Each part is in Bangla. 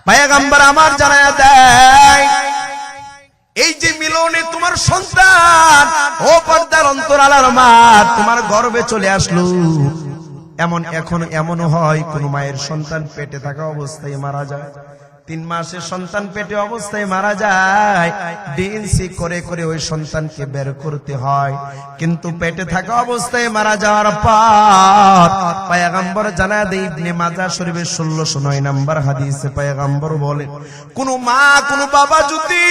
পয়গম্বর আমার জানায়া দেয়, এই যে মিলনে তোমার সন্তান, ও পর্দার অন্তরালার মা, তোমার গর্ভে চলে আসলো, এখন এমনও হয় কোন মায়ের সন্তান পেটে থাকা অবস্থায় মারা যায়, 3 মাসের সন্তান পেটে অবস্থায় মারা যায়, ডিএনসি করে করে ওই সন্তানকে বের করতে হয়। কিন্তু পেটে থাকা অবস্থায় মারা যাওয়ার পর পয়গম্বর জানায়া দেয়, ইবনে মাজাহ শরীফের 1609 নম্বর হাদিসে পয়গম্বর বলেন, কোন মা কোন বাবা যদি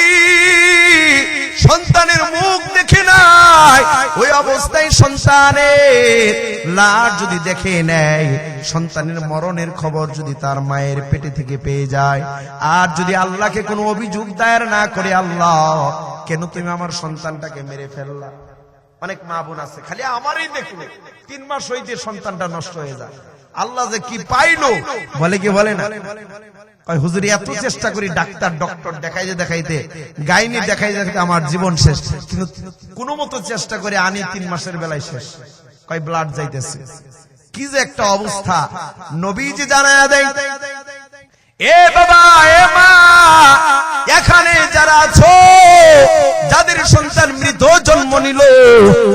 সন্তানের মুখ দেখে নাই, ওই অবস্থায় সন্তানের লাশ যদি দেখে নেয়, সন্তানের মরণের খবর যদি তার মায়ের পেটে থেকে পেয়ে যায়, আর যদি আল্লাহকে কোনো অভিযোগ দায়ের না করে, আল্লাহ কেন তুমি আমার সন্তানটাকে মেরে ফেললা? অনেক মা বোন আছে খালি আমারই দেখলে 3 মাস হইতে সন্তানটা নষ্ট হয়ে যায়, আল্লাহ যে কি পাইলো বলে কি বলে না? হুজুর এত চেষ্টা করি ডক্টর দেখাইতে গাইনি দেখাইতে আমার জীবন শেষ, কিন্তু কোন মতো চেষ্টা করে আনি 3 মাসের বেলায় শেষ, ব্লাড যাইতেছে। কি যে একটা অবস্থা! নবীজি জানায়া দেয়, এ বাবা এ মা, এখানে যারা আছো যাদের সন্তান মৃত জন্ম নিল,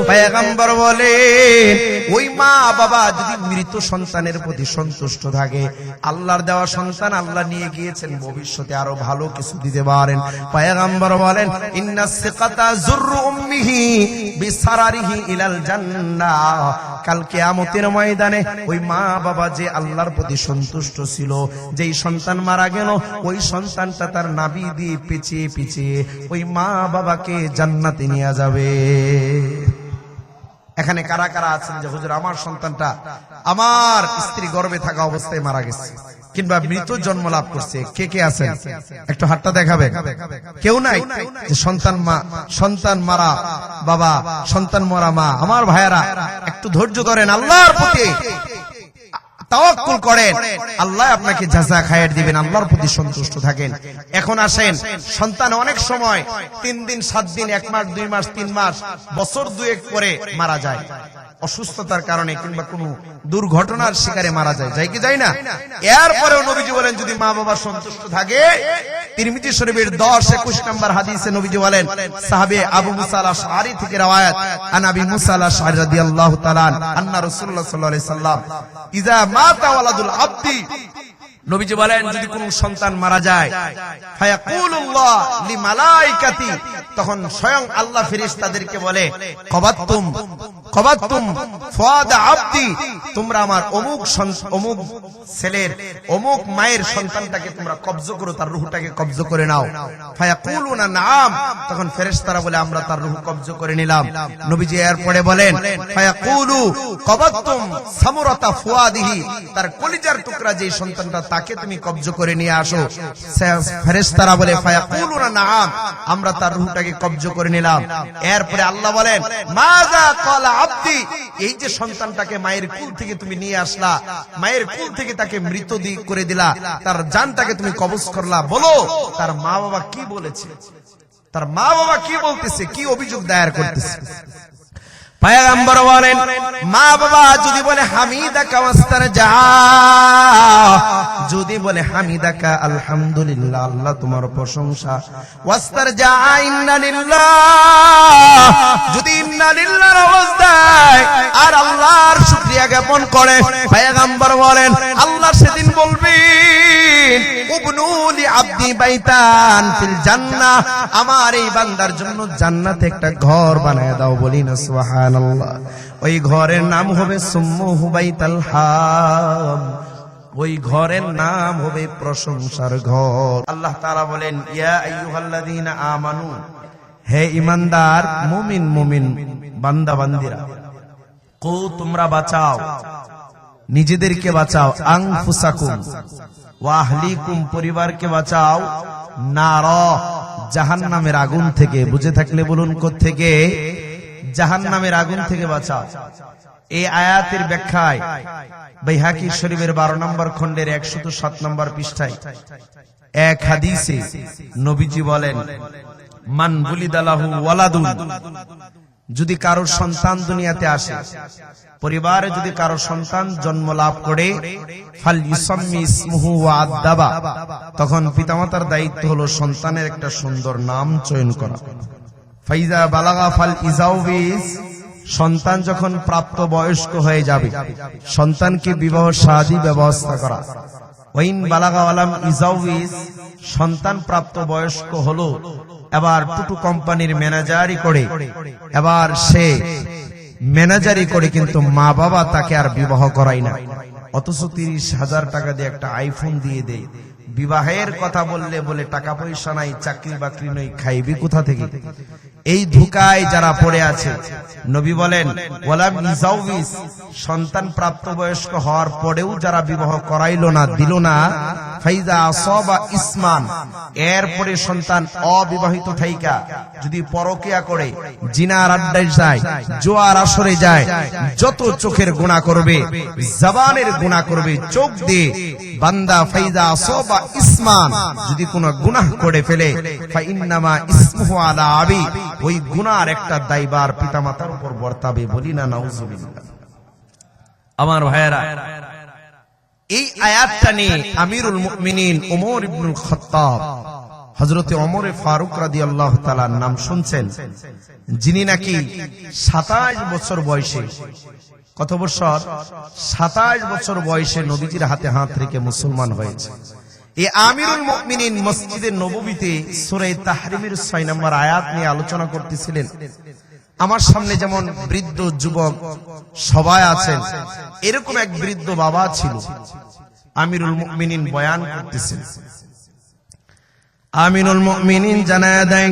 পয়গম্বর বলেন ওই মা বাবা যদি মৃত সন্তানের প্রতি সন্তুষ্ট থাকে, আল্লাহর দেওয়া সন্তান আল্লাহ নিয়ে গিয়েছেন, ভবিষ্যতে আরো ভালো কিছু দিতে পারেন। পয়গম্বর বলেন, ইন্নাস সিকাতা যুররু উম্মিহি বিসারারিহি ইলাল জান্নাহ, কাল কিয়ামতের ময়দানে ওই মা বাবা যে আল্লাহর প্রতি সন্তুষ্ট ছিল, যেই সন্তান মারা গেল, ওই সন্তানটা তার নাভি দিয়ে পিছিয়ে পিছিয়ে ওই মা বাবাকে জান্নাতে নিয়ে যাবে। এখানে কারা কারা আছেন যে হুজুর আমার সন্তানটা আমার স্ত্রী গর্ভে থাকা অবস্থায় মারা গেছে কিংবা মৃত জন্ম লাভ করছে? কে কে আছেন একটু হাতটা দেখাবে? কেউ নাই? যে সন্তান মারা বাবা, সন্তান মরা মা, আমার ভাইয়েরা একটু ধৈর্য ধরেন, আল্লাহর প্রতি তাওয়াক্কুল করেন, আল্লাহ আপনাকে জাযা খায়ের দিবেন, আল্লাহর প্রতি সন্তুষ্ট থাকেন। এখন আসেন, সন্তান অনেক সময় 3 দিন 7 দিন 1 মাস 2 মাস 3 মাস বছর 2 পরে মারা যায়, অসুস্থতার কারণে কিংবা কোনো দুর্ঘটনার শিকারে মারা যায়, যায় কি যায় না? এরপরেও নবীজি বলেন যদি মা বাবা সন্তুষ্ট থাকে, তিরমিজি শরীফের 10-21 নম্বর হাদিসে নবীজি বলেন, সাহাবে আবু মুসা আল-আশআরী থেকে রওয়ায়াত, আন আবি মুসা আল-আশআরী রাদিয়াল্লাহু তাআলা আন্না রাসূলুল্লাহ সাল্লাল্লাহু আলাইহি সাল্লাম ইযা মাতা ওয়ালাদুল আবদি, নবীজি বলেন যদি কোন সন্তান মারা যায়, ফায়াকুলুল্লাহ লিমালাইকাতি, তখন স্বয়ং আল্লাহ ফেরেশতাদেরকে বলে, কবাতুম ফুয়াদ আবদি, তোমরা আমার অমুক ছেলের অমুক মায়ের সন্তানটাকে তোমরা কব্জ করো, তার রূহটাকে কব্জ করে নাও। ফায়াকুলুনা নাম, তখন ফেরেশতারা বলে আমরা তার রূহ কব্জ করে নিলাম। নবীজি এরপরে বলেন, ফায়াকুলু কবাতুম সামুরাতা ফুয়াদিহি, তার কলিজার টুকরা যে সন্তানটা তাকে তুমি কব্জ করে নিয়ে আসো। ফেরেশতারা বলে ফায়াকুলুনা নাম, আমরা তার রূহটাকে কব্জ করে নিলাম। এরপরে আল্লাহ বলেন, মাযা ক্বালা আবদি, এই যে সন্তানটাকে মায়ের কুল থেকে তুমি নিয়ে আসলা, মায়ের কুল থেকে তাকে মৃত করে দিলা, তার জানটাকে তুমি কবজ করলা, বলো তার মা বাবা কি বলেছে, তার মা বাবা কি বলতেছে, কি অভিযোগ দায়ের করতেছে? পয়গম্বর বলেন মা বাবা যদি বলে হামিদাকা ওয়াস্তারজা, যদি বলে হামিদাকা আলহামদুলিল্লাহ, আল্লাহ তোমার প্রশংসা, ওয়াস্তারজা ইন্না লিল্লাহ, যদি ইন্না লিল্লাহর আওয়াজ দেয় আর আল্লাহর শুকরিয়া জ্ঞাপন করে, পয়গম্বর বলেন আল্লাহ সেদিন বলবেন উবনু লি আবদি বাইতান ফিল জান্নাহ, আমার এই বান্দার জন্য জান্নাতে একটা ঘর বানায় দাও, বলি না সুবহানাল্লাহ। ওই ঘরের নাম হবে সুম্মুহু বাইতাল হাম, ওই ঘরের নাম হবে প্রশংসার ঘর। আল্লাহ তাআলা বলেন ইয়া আইয়ুহাল্লাযীনা আমানু, হে ঈমানদার মুমিন বান্দা বান্দিরা, কো তোমরা বাঁচাও, নিজেদেরকে বাঁচাও, আনফুসাকুম ওয়া আহলিকুম, পরিবারকে বাঁচাও, নার জাহান্নামের আগুন থেকে। বুঝে থাকলে বলুন কোত্থেকে? জাহান্নামের আগুন থেকে বাঁচাও। এই আয়াতের ব্যাখ্যায় বাইহাকী শরীফের 12 নম্বর খণ্ডের 107 নম্বর পৃষ্ঠায় এক হাদিসে নবীজি বলেন, মান বুলিদালাহু ওয়ালাদুন, যদি কারোর সন্তান দুনিয়াতে আসে, পরিবারে যদি কারো সন্তান জন্ম লাভ করে, ফাল ইউসাম্মি ইসমুহু ওয়া আদাবা, তখন পিতামাতার দায়িত্ব হলো সন্তানের একটা সুন্দর নাম চয়ন করা। ফাইজা বালাগা ফাল ইজাউবিস, সন্তান যখন প্রাপ্ত বয়স্ক হয়ে যাবে, সন্তানকে বিবাহ শাদী ব্যবস্থা করা। ওয়াইন বালাগা ওয়ালাম ইজাউবিস, সন্তান প্রাপ্ত বয়স্ক হলো, এবার টুটু কোম্পানির ম্যানেজারই করে, এবার সে ম্যানেজারই করে, কিন্তু মা বাবা তাকে আর বিবাহ করায় না, অথচ 30,000 টাকা দিয়ে একটা আইফোন দিয়ে দেয়। বিবাহের কথা বললে বলে টাকা পয়সা নাই, চাকরি বাকরি নই, খাইবি কোথা থেকে? এই ধোঁকায় যারা পড়ে আছে, নবী বলেন ওয়ালাম ইজাউবিস, সন্তান প্রাপ্তবয়স্ক হওয়ার পরেও যারা বিবাহ করাইলো না, দিল না, ফাইজা আসাবা ইসমান, এরপরে সন্তান অবিবাহিত থাইকা যদি পরকিয়া করে, জিনার আড্ডায় যায়, জোয়ার আসরে যায়, যত চোখের গুনাহ করবে, জবানের গুনাহ করবে, চোখ দিয়ে বান্দা ফাইজা আসাবা ইসমান, যদি কোনো গুনাহ করে ফেলে, ফা ইন্নামা ইসমুহু আলা আবি, ওই গুনার একটা দায়ভার পিতামাতার উপর বর্তাবে। বলি না নাউজুবিল্লাহ। আমার ভাইয়েরা, এই আয়াতটা নিয়ে আমিরুল মুমিনিন ওমর ইবনুল খাত্তাব, হযরতে ওমর ফারুক রাদিয়াল্লাহু তাআলার নাম শুনছেন, যিনি নাকি 27 বছর বয়সে, কত বছর? 27 বছর বয়সে নবীজির হাতে হাত রেখে মুসলমান হয়েছে। এই আমিরুল মুমিনিন মসজিদে নববীতে সূরা তাহরিমের 6 নম্বর আয়াত নিয়ে আলোচনা করতেছিলেন। আমার সামনে যেমন বৃদ্ধ যুবক সবাই আছেন, এরকম এক বৃদ্ধ বাবা ছিল, আমিরুল মুমিনিন বয়ান করতেছেন। আমিরুল মুমিনিন জানায়া দেন,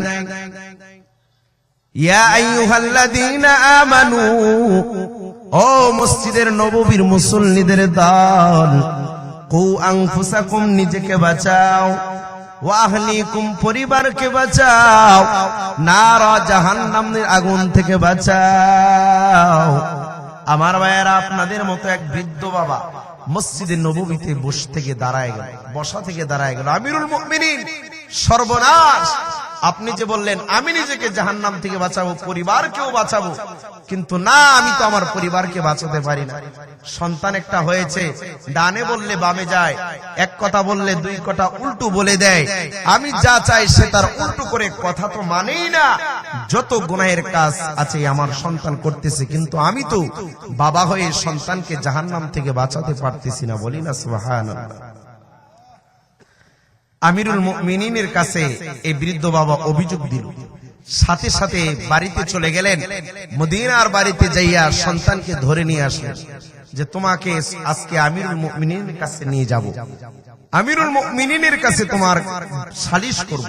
ইয়া আইয়ুহাল্লাযীনা আমানু, ও মসজিদের নববীর মুসল্লিদের দল, কু আনফুসাকুম, নিজেকে বাঁচাও, ওয়া আহলিকুম, পরিবারকে বাঁচাও, নারা, জাহান্নামের আগুন থেকে বাঁচাও। আমার ভাইয়েরা, আপনাদের মতো এক বৃদ্ধ বাবা মসজিদে নববীতে বসা থেকে দাঁড়ায় গেল। আমিরুল মুমিনিন, সর্বনাশ! আপনি যে বললেন আমি নিজেকে জাহান্নাম থেকে বাঁচাবো, পরিবারকেও বাঁচাবো, কিন্তু না, আমি তো আমার পরিবারকে বাঁচাতে পারি না। সন্তান একটা হয়েছে, ডানে বললে বামে যায়, এক কথা বললে দুই কথা উল্টো বলে দেয়, আমি যা চাই সে তার উল্টো করে, কথা তো মানেই না। যত গুনাহের কাজ আছে আমার সন্তান করতেছে, কিন্তু আমি তো বাবা হয়ে সন্তানকে জাহান্নাম থেকে বাঁচাতে পারতেছি না। বলি না সুবহানাল্লাহ। আমিরুল মুমিনিনের কাছে এই বৃদ্ধ বাবা অভিযোগ দিল, সাথে সাথে বাড়িতে চলে গেলেন, মদিনার বাড়িতে যাইয়া সন্তানকে ধরে নিয়ে আসলেন, যে তোমাকে আজকে আমিরুল মুমিনিনের কাছে নিয়ে যাব, আমিরুল মুমিনিনের কাছে তোমার সালিশ করব।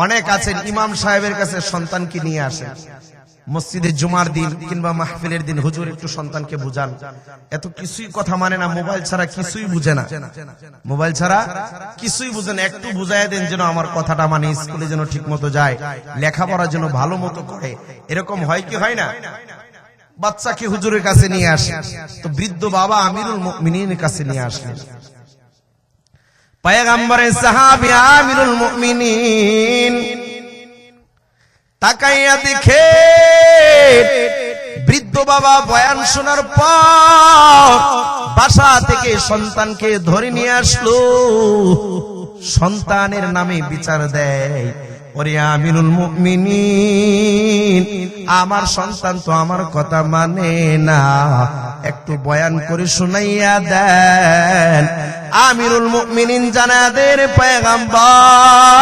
অনেক আছেন ইমাম সাহেবের কাছে সন্তানকে নিয়ে আসেন, মসজিদে জুমার দিন কিংবা মাহফিলের দিন, হুজুর একটু সন্তানকে বুঝান, এত কিছুই কথা মানে না, মোবাইল ছাড়া কিছুই বুঝে না, মোবাইল ছাড়া কিছুই বুঝে না, একটু বুঝাইয়া দেন যেন আমার কথাটা মানে, স্কুলে যেন ঠিক মতো যায়, লেখাপড়া যেন ভালো মতো করে। এরকম হয় কি হয় না? বাচ্চাকে হুজুরের কাছে নিয়ে আসে, তো বৃদ্ধ বাবা আমিরুল মুমিনিনের কাছে নিয়ে আসলেন। পয়গম্বরের সাহাবী আমিরুল মুমিনিন তাকাইয়া দেখে বৃদ্ধ বাবা বয়ান শোনার পর বাসা থেকে সন্তানকে ধরে নিয়ে আসলো, সন্তানের নামে বিচার দেয়, ওরে আমিরুল মুমিনিন, আমার সন্তান তো আমার কথা মানে না, একটু বয়ান করে শুনাইয়া দেন। আমিরুল মুমিনিন জানাদের, পয়গম্বর,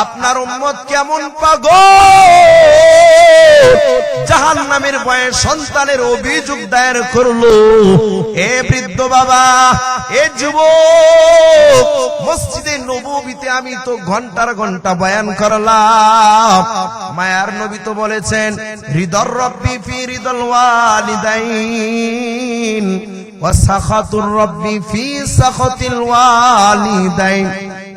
আপনার উম্মত কেমন পাগল, জাহান্নামের ভয়ে সন্তানের অভিযোগ দায়ের করলো। এ বৃদ্ধ বাবা, এ যুবক, মসজিদে নববীতে আমি তো ঘন্টার ঘন্টা বয়ান করলাম, মায়ার নবী তো বলেছেন, রিদর রব্বি ফি রিদল ওয়ালিদাইন ওয়া সাখাতুর রব্বি ফি সাখাতিল ওয়ালিদাইন।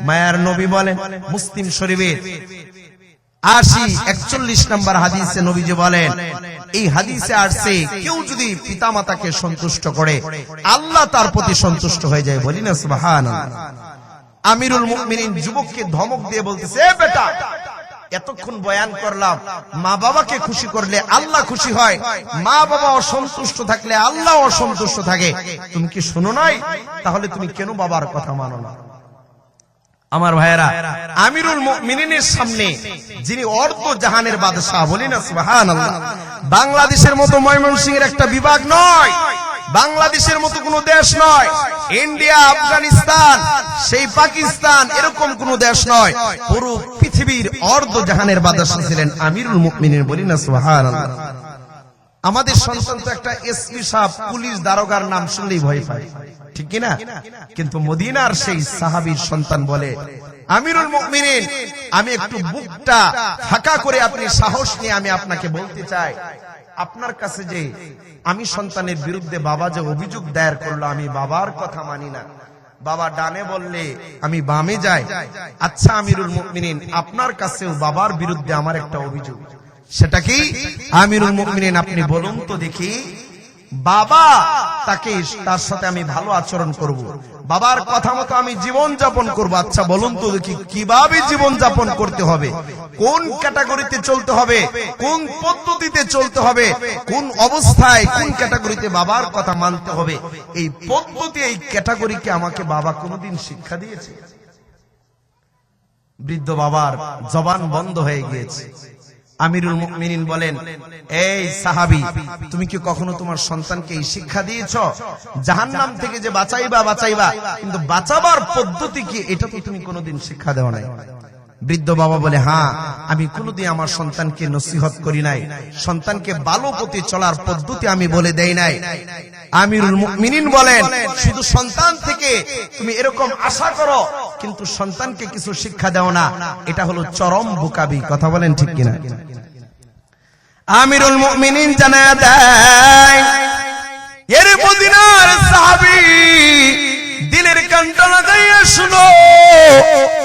মায়ার নবী বলেন, মুসলিম শরীফের 80-41 নম্বর হাদিসে নবীজি বলেন, এই হাদিসে আসছে, কেউ যদি পিতামাতাকে সন্তুষ্ট করে আল্লাহ তার প্রতি সন্তুষ্ট হয়ে যায়। বলি না সুবহানাল্লাহ। আমিরুল মুমিনিন যুবককে ধমক দিয়ে বলতেছে, এ বেটা, এতক্ষণ বয়ান করলাম, মা বাবাকে খুশি করলে আল্লাহ খুশি হয়, মা বাবা অসন্তুষ্ট থাকলে আল্লাহ অসন্তুষ্ট থাকে। তুমি কি শোনো নাই? তাহলে তুমি কেন বাবার কথা মানো না? আমার ভাইয়েরা, আমিরুল মুমিনিনের সামনে যিনি অর্ধ জাহানের বাদশাহ, বলি না সুবহানাল্লাহ। বাংলাদেশের মতো ময়মনসিংহের একটা বিভাগ নয়, বাংলাদেশের মতো কোন দেশ নয়, ইন্ডিয়া, আফগানিস্তান, সেই পাকিস্তান, এরকম কোন দেশ নয়, পুরো পৃথিবীর অর্ধ জাহানের বাদশাহ ছিলেন আমিরুল মুমিনিন, বলি না সুবহানাল্লাহ। আমাদের সন্তান তো একটা এসপি সাহেব, পুলিশ দারোগার নাম শুনলেই ভয় পায়, ঠিক কিনা? কিন্তু মদিনার সেই সাহাবীর সন্তান বলে, আমিরুল মুমিনিন, আমি একটু বুকটা ফাঁকা করে আপনি সাহস নিয়ে আমি আপনাকে বলতে চাই, আপনার কাছে যে আমি সন্তানের বিরুদ্ধে বাবা যে অভিযোগ দায়ের করলো, আমি বাবার কথা মানি না, বাবা ডানে বললে আমি বামে যাই। আচ্ছা আমিরুল মুমিনিন, আপনার কাছেও বাবার বিরুদ্ধে আমার একটা অভিযোগ, সেটা কি? আমিরুল মুমিনিন, আপনি বলুন তো দেখি, বাবা তাকে, তার সাথে আমি ভালো আচরণ করব, বাবার কথা মতো আমি জীবন যাপন করব। আচ্ছা বলুন তো দেখি, কিভাবে জীবন যাপন করতে হবে, কোন ক্যাটাগরিতে চলতে হবে, কোন পদ্ধতিতে চলতে হবে, কোন অবস্থায় কোন ক্যাটাগরিতে বাবার কথা মানতে হবে, এই পদ্ধতি, এই ক্যাটাগরিকে আমাকে বাবা কোনোদিন শিক্ষা দিয়েছে? বৃদ্ধ বাবার জবান বন্ধ হয়ে গিয়েছে। আমিরুল মুমিনিন বলেন, এই সাহাবী, তুমি কি কখনো তোমার সন্তানকে এই শিক্ষা দিয়েছো জাহান্নাম থেকে যে বাঁচাইবা, কিন্তু বাঁচাবার পদ্ধতি কি, এটা তো তুমি কোনোদিন শিক্ষা দেও নাই? বৃদ্ধ বাবা বলে, হ্যাঁ, আমি কোনোদিন আমার সন্তানকে নসিহত করি নাই, সন্তানকে ভালো পথে চলার পদ্ধতি আমি বলে দেই নাই। আমিরুল মুমিনিন বলেন, শুধু সন্তান থেকে তুমি এরকম আশা করো কিন্তু সন্তানকে কিছু শিক্ষা দাও না, এটা হলো চরম বোকামি। কথা বলেন ঠিক কিনা? আমিরুল মুমিনিন জানায়া দেয়, এর মদিনার সাহাবী, দিলের কান্ডনা গাইয়া শুনো,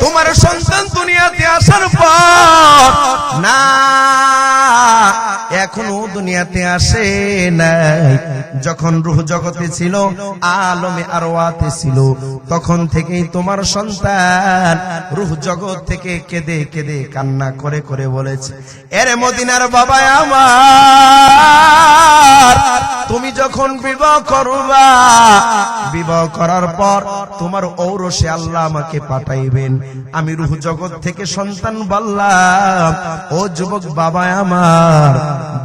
তোমার সন্তান দুনিয়াতে আসার পর না, এখনো দুনিয়াতে আসে নাই, যখন রূহ জগতে ছিল, আলমে আরওয়াতে ছিল, তখন থেকেই তোমার সন্তান রূহ জগৎ থেকে কেঁদে কেঁদে কান্না করে করে বলেছে, এরে মদিনার বাবা আমার, তুমি যখন বিবাহ করবা, বিবাহ করার পর তোমার ঔরসে আল্লাহ আমাকে পাঠাইবেন, আমি রূহ জগৎ থেকে সন্তান বললাম, ও যুবক বাবা আমার,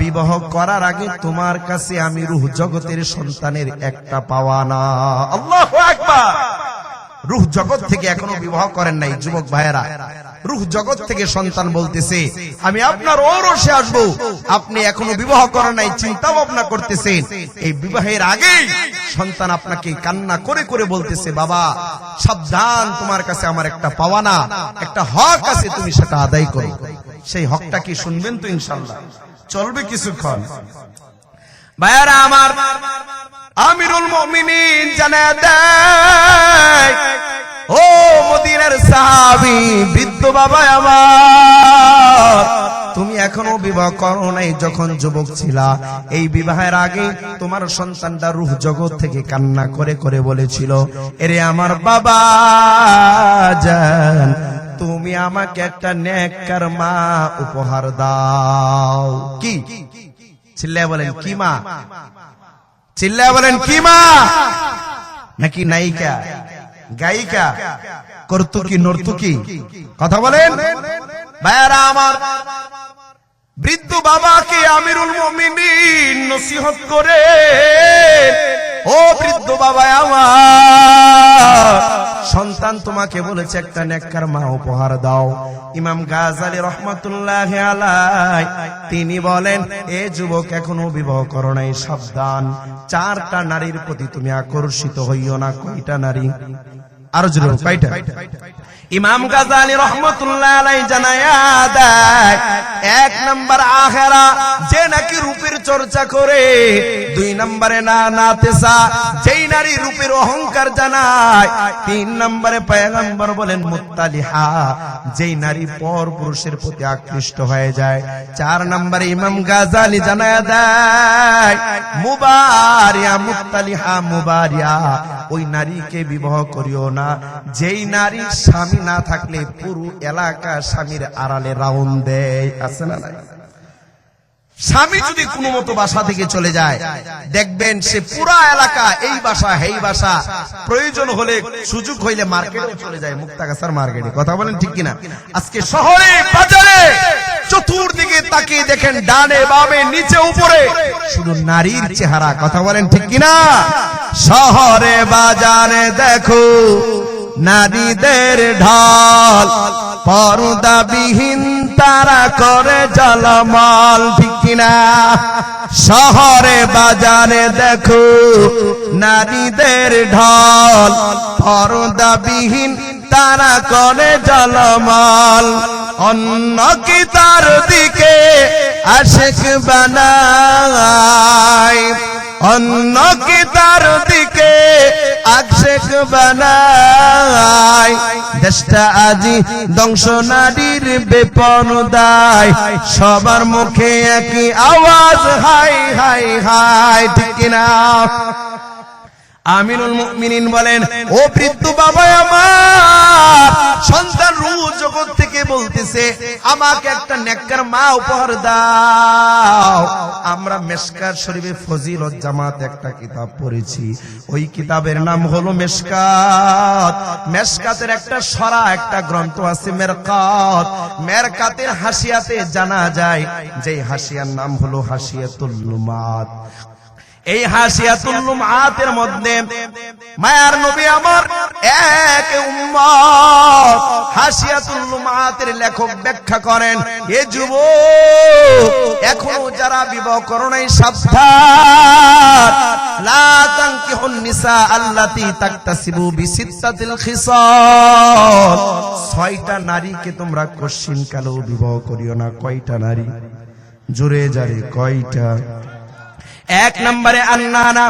বিবাহ করার আগে তোমার কাছে আমি রূহ জগতের সন্তানের একটা পাওয়া না। আল্লাহু আকবার। রূহ জগৎ থেকে এখনো বিবাহ করেন নাই যুবক ভাইয়েরা, রূহ জগৎ থেকে সন্তান বলতেছে, আমি আপনার ঔরসে আসবো, আপনি এখনো বিবাহ করেন নাই, চিন্তা ভাবনা করতেছেন, এই বিবাহের আগেই সন্তান আপনাকে কান্না করে করে বলতেছে, বাবা সাবধান, তোমার কাছে আমার একটা পাওয়া না, একটা হক আছে, তুমি সেটা আদায় করো। সেই হকটা কি শুনবেন তো? ইনশাআল্লাহ চলবে কিছুক্ষণ। ভাইয়ারা আমার, আমিরুল মুমিনিন জানায়া দেয়, ও মদিনার সাহাবী, বৃদ্ধ বাবা আমার, তুমি এখনো বিবাহ করো নাই, যখন যুবক ছিলা, এই বিবাহের আগে তোমার সন্তানটা রূহ জগৎ থেকে কান্না করে করে বলেছিল, এরে আমার বাবা জান, তুমি আমাকে একটা নেককার মা উপহার দাও। কি? চিল্লায় বলেন কি মা? চিল্লায় বলেন কি মা? নাকি নায়িকা, গায়িকা, কর্তুকি, নর্তুকি? কথা বলেন ভাইয়ারা আমার। বৃদ্ধ বাবাকে আমিরুল মুমিনিন নসিহত করে, ও বৃদ্ধ বাবা আমার, সন্তান তোমাকে বলেছে একটা নেককার মা উপহার দাও। ইমাম গাজালি রহমাতুল্লাহি আলাইহি তিনি বলেন, এ যুবক এখনো বিবাহ করো নাই, সাবধান, 4টা নারীর প্রতি তুমি আকর্ষিত হইও না। কয়টা নারী? আরো জোরে, কয়টা? ইমাম গাজালি রহমাতুল্লাহ আলাইহি জানায়া দেয়, 1 নাম্বার আখেরা, যে নাকি রূপের চর্চা করে। 2 নম্বরে নাতেসা, যেই নারী রূপের অহংকার জানায়। 3 নম্বরে পয়গম্বর বলেন মুত্তালিহা, যেই নারী পর পুরুষের প্রতি আকৃষ্ট হয়ে যায়। 4 নম্বরে ইমাম গাজালি জানায়া দেয়, মুবারিয়া, মুত্তালিহা মুবারিয়া, ওই নারীকে বিবাহ করিও না যেই নারী স্বামী না থাকলে পুরো এলাকা স্বামীর আড়ালে রাউন্ড দেয়, আছে না নাই? স্বামী যদি কোনো মতো বাসা থেকে চলে যায়, দেখবেন সে পুরা এলাকা এই বাসা এই বাসা, প্রয়োজন হলে সুযোগ হইলে মার্কেটে চলে যায়, মুক্তাগাছার মার্কেটে। কথা বলেন ঠিক কিনা? আজকে শহরে বাজারে চতুর্দিকে তাকিয়ে দেখেন, ডানে বামে নিচে উপরে শুধু নারীর চেহারা। কথা বলেন ঠিক কিনা? শহরে বাজারে দেখো নারীদের ঢল, পর্দাবিহীন তারা করে ঝলমল, ঠিক কিনা? শহরে বাজারে দেখো নারীদের ঢল, পর্দাবিহীন তারা করে ঝলমল। অন্য কি তার দিকে আশিক বানায়, অন্য কি তার দিকে আশিক বানায়। দেশটা আজি ধ্বংস নারীর বেপরদায়, সবার মুখে একই আওয়াজ, হাই হাই হাই, ঠিক কিনা? আমিনুল মুমিনিন বলেন, ও বৃদ্ধ বাবা আমার, সন্তান রূহ জগৎ থেকে বলতেছে আমাকে একটা নেককার মা উপহার দাও। আমরা মেশকাত শরীফে ফজিলত জামাত একটা কিতাব পড়েছি, ওই কিতাবের নাম হলো মেশকাত। মেশকাতের একটা সরা একটা গ্রন্থ আছে মেরকাত। মেরকাতের হাসিয়াতে জানা যায় যে হাসিয়ার নাম হলো হাসিয়াতুল লুমাত। এই হাসিয়াতুল লুমাতের মধ্যে মায়ার নবী আমার এক উম্মত হাসিয়াতুল লুমাতের লেখক ব্যাখ্যা করেন, এ যুবক এখনো যারা বিবাহ করো নাই সাবধান, লা তানকিহুন নিসা আল্লাতী তাকতাসিবু বিসিত্তাতিল খিসাল। 6টা নারীকে তোমরা কশিন কালেও বিবাহ করিও না। কয়টা নারী? জোরে জারে কয়টা? 1 নম্বরে আন্নানা।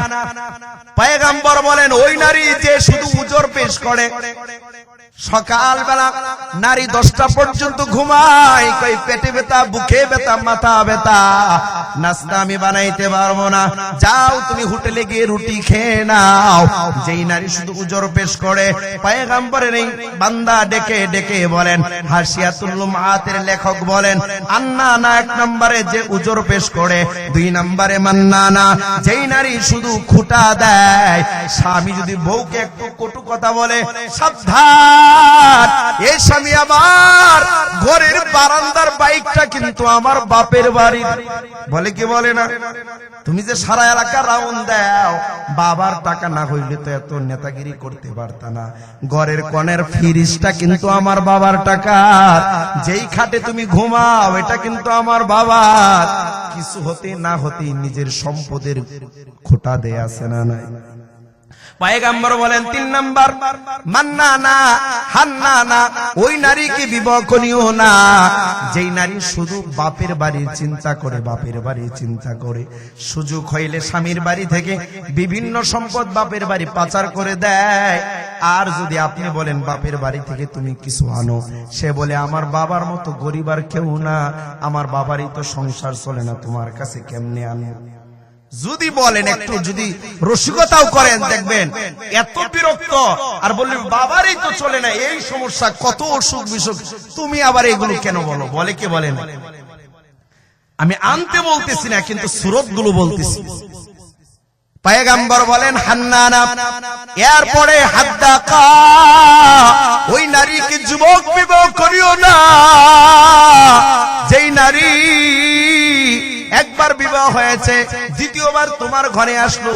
পয়গম্বর বলেন ওই নারী যে শুধু উজর পেশ করে, সকালবেলা নারী 10টা পর্যন্ত ঘুমায়, কই পেটে ব্যথা, বুকে ব্যথা, মাথা ব্যথা, নাস্তা আমি বানাইতে পারবো না, যাও তুমি হোটেলে গিয়ে রুটি খেয়ে নাও। যেই নারী শুধু উজর পেশ করে, পয়গম্বরের এই বান্দা ডেকে ডেকে বলেন, হাসিয়াতুল লুমাতের লেখক বলেন, আন্নানা 1 নম্বরে যে উজর পেশ করে, 2 নম্বরে মান্নানা যেই নারী শুধু খুঁটা দেয়। স্বামী যদি বউকে একটু কটু কথা বলে, সাবধান, এই স্বামী আমার ঘরের বারান্দার বাইকটা কিন্তু আমার বাপের বাড়ি, বলে কি বলে না? তুমি যে সারা এলাকা রাউন্ড দাও, বাবার টাকা না হইলে তো এত নেতাগিরি করতে পারতা না। ঘরের কনের ফ্রিজটা কিন্তু আমার বাবার টাকা, যেই খাটে তুমি ঘুমাও এটা কিন্তু আমার বাবার। কিছু হতে না হতে নিজের সম্পদের খোটা দেয়া আছে না নাই? পয়গম্বর বলেন 3 নাম্বার মান্নানা হান্নানা, ওই নারীকে বিবাহ করিও না যেই নারী শুধু বাপের বাড়ির চিন্তা করে, বাপের বাড়ির চিন্তা করে। সুযোগ হইলে স্বামীর বাড়ি থেকে বিভিন্ন সম্পদ বাপের বাড়ি পাচার করে দেয়। আর যদি আপনি বলেন বাপের বাড়ি থেকে তুমি কিছু আনো, সে বলে আমার বাবার মতো গরিব আর কেউ না, আমার বাবারই তো সংসার চলে না, তোমার কাছে কেমনে আনো? যদি বলেন একটু যদি রসিকতাও করেন, দেখবেন এত বিরক্ত, আর বললেন বাবারই তো চলে না, এই সমস্যা, কত অসুখ বিসুখ, তুমি আবার এগুলো কেন বলো? বলে কে বলেন? আমি আনতে বলতেছি না, কিন্তু সুরত গুলো বলতেছি। পয়গম্বর বলেন হান্নানা, এরপরে হাদ্দাকা, ওই নারীকে যুবক বিবাহ করিও না যেই নারী একবার বিবাহ হয়েছে, দ্বিতীয়বার তোমার ঘরে আসলো,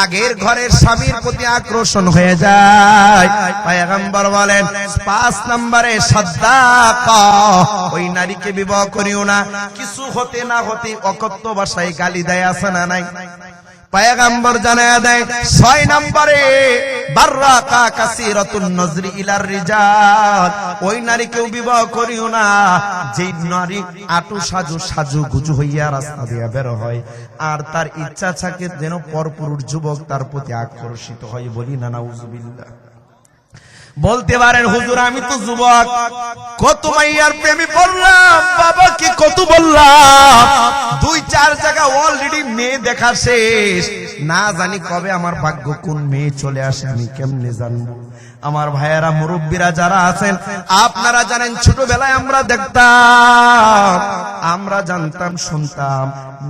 আগের ঘরের স্বামীর প্রতি আকর্ষণ হয়ে যায়। পয়গম্বর বলেন 5 নম্বরে সাদ্দাকা, ওই নারীকে বিবাহ করিও না। কিছু হতে না হতে অকথ্য ভাষায় গালি দেয়, আছে না নাই? পয়গম্বর জানায়া দেয় 6 নম্বরে বাররাকা কাসীরাতুন নজরি ইলার রিজাল, ওই নারীকেও বিবাহ করিও না যেই নারী আটু সাজু সাজু গুজু হইয়া রাস্তা দিয়া বের হয়, আর তার ইচ্ছা থাকে যেন পরপুরুষ যুবক তার প্রতি আকর্ষিত হয়। বলি না নাউজুবিল্লাহ। বলতে পারেন হুজুর আমি তো যুবক, কত মাইয়ার প্রেমে পড়লাম, বাবাকে কত বললাম, 2-4 জায়গা অলরেডি মেয়ে দেখা শেষ, না জানি কবে আমার ভাগ্য কোন মেয়ে চলে আসে, আমি কেমনে জানবো? আমার ভাইয়েরা, মুরব্বীরা যারা আছেন, আপনারা জানেন ছোটবেলায় আমরা দেখতাম, আমরা জানতাম, শুনতাম,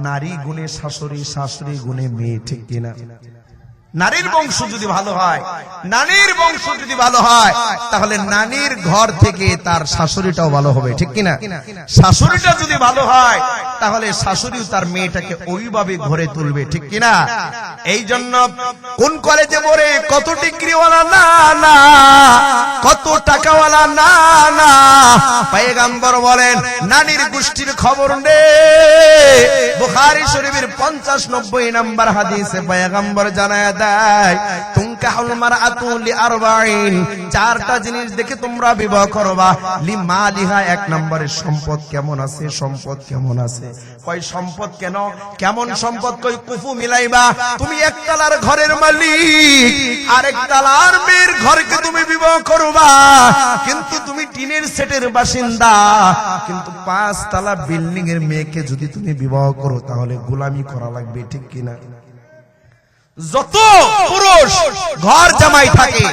নারী গুণে শাশুড়ি, শাশুড়ি গুণে মেয়ে, ঠিক কিনা? নারীর বংশ যদি ভালো হয়, নারীর বংশ যদি ভালো হয়, তাহলে নারীর ঘর থেকে তার শাশুড়িটাও ভালো হবে, ঠিক কিনা? শাশুড়িটা যদি ভালো হয়, তাহলে শাশুড়িও তার মেয়েটাকে ওইভাবে ঘরে তুলবে, ঠিক কিনা? এই জন্য কোন কলেজে পড়ে, কত ডিগ্রিওয়ালা না না, কত টাকাওয়ালা না না, পয়গম্বর বলেন নারীর গোষ্ঠীর খবর নেই। বুখারী শরীফের 50-90 নম্বর হাদিসে পয়গম্বর জানায় দেয়, তুনকাহুল মারআতু লিআরবাঈন, চারটা জিনিস দেখে তোমরা বিবাহ করবা। লিমালিহা, এক নম্বরে সম্পদ কেমন আছে, সম্পদ কেমন আছে। কই সম্পদ কেন, কেমন সম্পদ? কই কুফু মিলাইবা। তুমি একতলার ঘরের মালিক, আরেক তলার মেয়ের ঘরকে তুমি বিবাহ করবা, কিন্তু তুমি টিনের সেটের বাসিন্দা, কিন্তু 5 তলা বিল্ডিং এর মেয়েকে যদি তুমি বিবাহ করো, তাহলে গোলামি করা লাগবে, ঠিক কিনা? যত পুরুষ ঘর জামাই থাকে,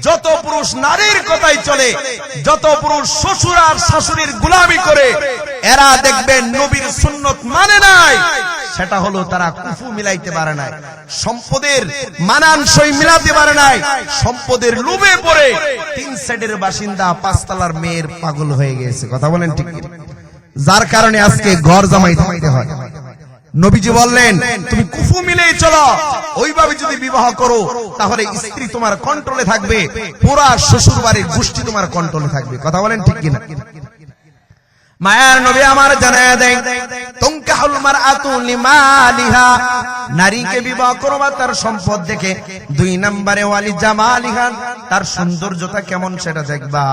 যত পুরুষ নারীর কথাই চলে, যত পুরুষ শ্বশুর আর শাশুড়ির গোলামি করে, এরা দেখবেন নবীর সুন্নত মানে নাই। সেটা হলো তারা কুফু মিলাইতে পারে নাই, সম্পদের মানানসই মিলাতে পারে নাই, সম্পদের লোভে পড়ে 3 সাইডের বাসিন্দা 5 তলার মেয়ের পাগল হয়ে গেছে। কথা বলেন ঠিক? যার কারণে আজকে ঘর জামাই থাকতে হয়। নবীজি বললেন তুমি কুফু মিলেই চলো, ওইভাবে যদি বিবাহ করো, তাহলে স্ত্রী তোমার কন্ট্রোলে থাকবে, পুরা শ্বশুর বাড়ির গোষ্ঠী তোমার কন্ট্রোলে থাকবে। কথা বলেন ঠিক কিনা? মায়ার নবী আমার জানায় দেন, তুনকাহুল মারআতু লিমালিহা, নারীকে বিবাহ করবা তার সম্পদ দেখে। 2 নম্বরে ওয়ালি জামালিহা, তার সৌন্দর্যতা কেমন সেটা দেখবা।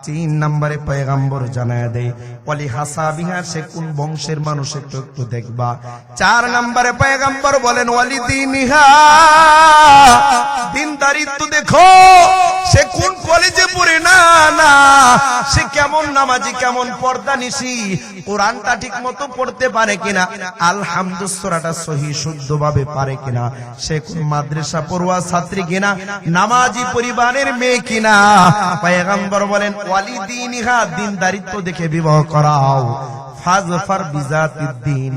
3 নম্বরে পয়গম্বর জানায় দেয়, ওয়ালি হাসাবিহা, সে কোন বংশের মানুষ একটু একটু দেখবা। 4 নম্বরে পয়গম্বর বলেন ওয়ালি দীনিহা, দিনদারিত্ব দেখো, সে কোন কলেজে পড়ে না না, সে কেমন নামাজি, কেমন পর্দানিশী, কোরআনটা ঠিক মতো পড়তে পারে কিনা, আলহামদুলিল্লাহ সূরাটা সহি শুদ্ধভাবে পারে কিনা, সে কোন মাদ্রাসা পড়ুয়া ছাত্রী কিনা, নামাজি পরিবারের মেয়ে কিনা। পয়গম্বর বলেন ওয়ালি দীনিহা, দিনদারিত্ব দেখে বিবাহ করাও। ফাজফার বিজাতিদ্দিন,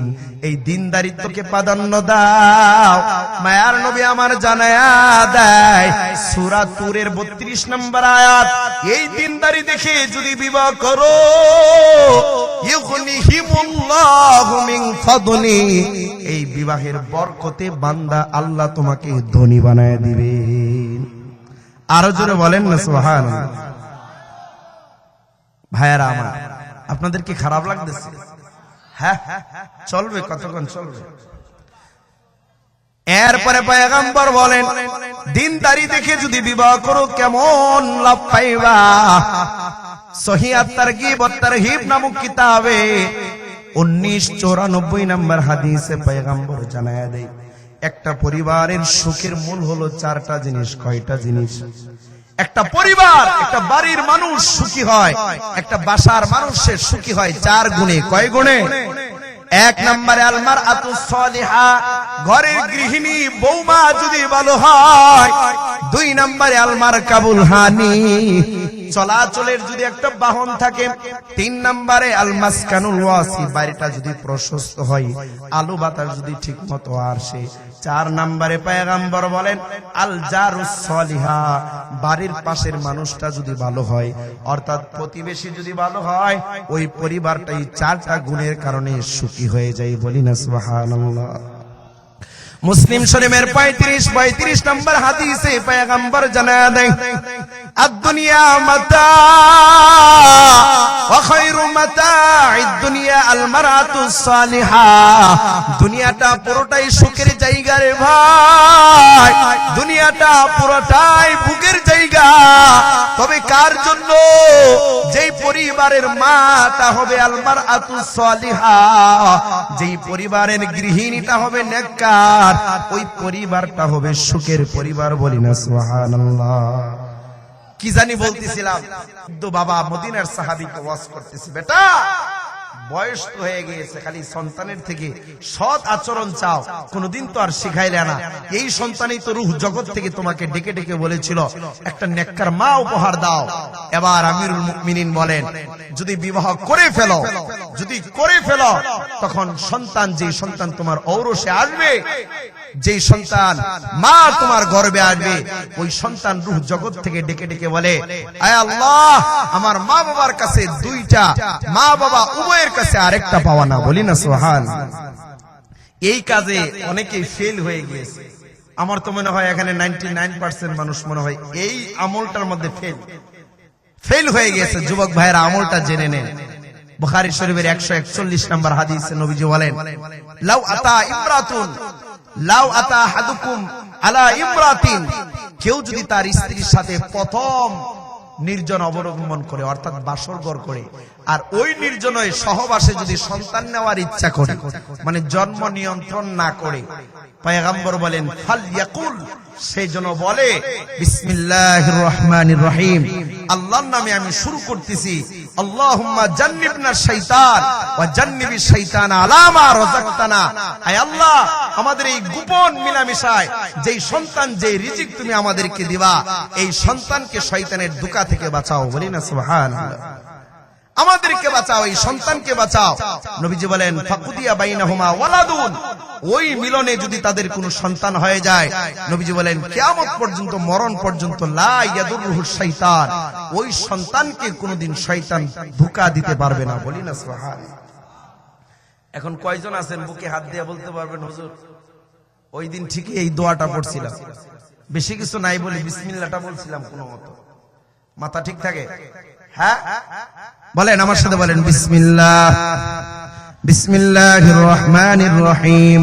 এই দিনদারিত্বকে প্রাধান্য দাও। মায়ার নবী আমার জানায়া দেয় সূরা তুরের 32 নম্বর আয়াত, এই দিনদারি দেখে যদি বিবাহ করো, ইউগনিহিমুল্লাহু মিন ফাদলি, এই বিবাহের বরকতে বান্দা আল্লাহ তোমাকে ধনী বানায় দিবেন। আরো জোরে বলেন না সুবহানাল্লাহ। ভাইয়ারা আমার, আপনাদের কি খারাপ লাগতেছে? হ্যাঁ, চলবে, কতক্ষণ চলবে? এরপরে পয়গম্বর বলেন দিনদারি দেখে যদি বিবাহ করো কেমন লাভ পাইবা। সহিহ আত-তারগীব ওয়াত তারহিব নামক কিতাবে 1994 নম্বর হাদিসে পয়গম্বর জানায়া দেয়, একটা পরিবারের সুখের মূল হলো 4টা জিনিস। কয়টা জিনিস? একটা পরিবার, একটা বাড়ির মানুষ সুখী হয়, একটা বাসার মানুষের সুখী হয় 4 গুণে। কয় গুণে? 1 নম্বরে আল মারআতুস সালিহা, ঘরের গৃহিণী বৌমা যদি ভালো হয়। 2 নম্বরে আল মারকাবুল হানি, চলাচলের যদি একটা বাহন থাকে। 3 নম্বরে আল মাসকানুল ওয়াসি, বাড়িটা যদি প্রশস্ত হয়, আলো বাতাস যদি ঠিক মতো আসে। 4 নম্বরে পয়গম্বর বলেন আল জারুস সালিহা, বাড়ির পাশের মানুষটা যদি ভালো হয়, অর্থাৎ প্রতিবেশী যদি ভালো হয়, ওই পরিবারটাই 4টা গুণের কারণে সুখী হয়ে যায়। বলি না সুবহানাল্লাহ। মুসলিম শরীফের 35 নম্বর হাদিসে পয়গম্বর জানায়া দেন, আদ-দুনিয়া মাতা ওয়া খায়রু মাতা'id দুনিয়া আল মারআতুস সালিহা, দুনিয়াটা পুরোটাই সুখের জায়গা রে ভাই, দুনিয়াটা পুরোটাই ভোগের জায়গা। তবে কার জন্য? যেই পরিবারের মাটা হবে আল মারআতুস সালিহা, যেই পরিবারের গৃহিণীটা হবে নেককার, ওই পরিবারটা হবে সুখের পরিবার। বলি না সুবহানাল্লাহ। কি জানি বলতেছিলাম, তো বাবা মদিনার সাহাবীকে ওয়াজ করতেছি, বেটা বয়স তো হয়ে গিয়েছে, খালি সন্তানের থেকে সৎ আচরণ চাও, কোনদিন তো আর শিখাইলে না। এই সন্তানই তো রূহ জগৎ থেকে তোমাকে ডেকে ডেকে বলেছিল একটা নেককার মা উপহার দাও। এবার আমিরুল মুমিনিন বলেন, যদি বিবাহ করে ফেলো, যদি করে ফেলো, তখন সন্তান, যে সন্তান তোমার ঔরসে আসবে, যেই সন্তান মা তোমার গর্ভে আসবে, ওই সন্তান রূহ জগৎ থেকে ডেকে ডেকে বলে, আয় আল্লাহ, আমার মা বাবার কাছে দুইটা, মা বাবা উভয়ের কাছে আরেকটা পাওয়া না। বলি না সুবহানাল্লাহ। এই কাজে অনেকেই ফেল হয়ে গিয়েছে। আমার তো মনে হয় এখানে 99% মানুষ মনে হয় এই আমলটার মধ্যে ফেল হয়ে গেছে। যুবক ভাইয়েরা, আমলটা জেনে নেন। বুখারী শরীফের 141 নম্বর হাদিসে নবীজি বলেন, লাউ আতা আহাদুকুম আলা ইমরাতিন, কেউ যদি তার স্ত্রীর সাথে প্রথম নির্জন অবলম্বন করে, অর্থাৎ বাসর ঘর করে, আর ওই নির্জনের সহবাসে যদি সন্তান নেওয়ার ইচ্ছা করে, মানে জন্ম নিয়ন্ত্রণ না করে, পয়গম্বর বলেন ফালইয়াকুল, সেই জন্য বলে বিসমিল্লাহির রহমানির রহিম, আল্লাহর নামে আমি শুরু করতেছি, আল্লাহুম্মা জান্নিবনা শাইতান ওয়া জান্নিবিশ শাইতান আলা মা রাযাকতানা। আয় আল্লাহ, আমাদের এই গোপন মিলামিশায় যেই সন্তান, যেই রিজিক তুমি আমাদেরকে দিবা, এই সন্তানকে শয়তানের ধোঁকা থেকে বাঁচাও। বলি না সুবহানাল্লাহ। আমাদেরকে বাঁচাও, এই সন্তানকে বাঁচাও। নবীজি বলেন ফাকুদিয়া বাইনাহুমা ওয়ালাদুন, ওই মিলনে যদি তাদের কোনো সন্তান হয়ে যায়, নবীজি বলেন কিয়ামত পর্যন্ত, মরণ পর্যন্ত, লা ইয়াদুররুহু শাইতান, ওই সন্তানকে কোনোদিন শয়তান ধোঁকা দিতে পারবে না। বলি না সুবহানাল্লাহ। এখন কয়জন আছেন বুকে হাত দিয়ে বলতে পারবেন, হুজুর ওই দিন ঠিকই এই দোয়াটা পড়ছিলাম, বেশি কিছু নাই বলে বিসমিল্লাহটা বলছিলাম কোনো মতো? মাথা ঠিক থাকে? হ্যাঁ বলেন, আমার সাথে বলেন, বিসমিল্লাহ, বিসমিল্লাহির রহমানির রহিম।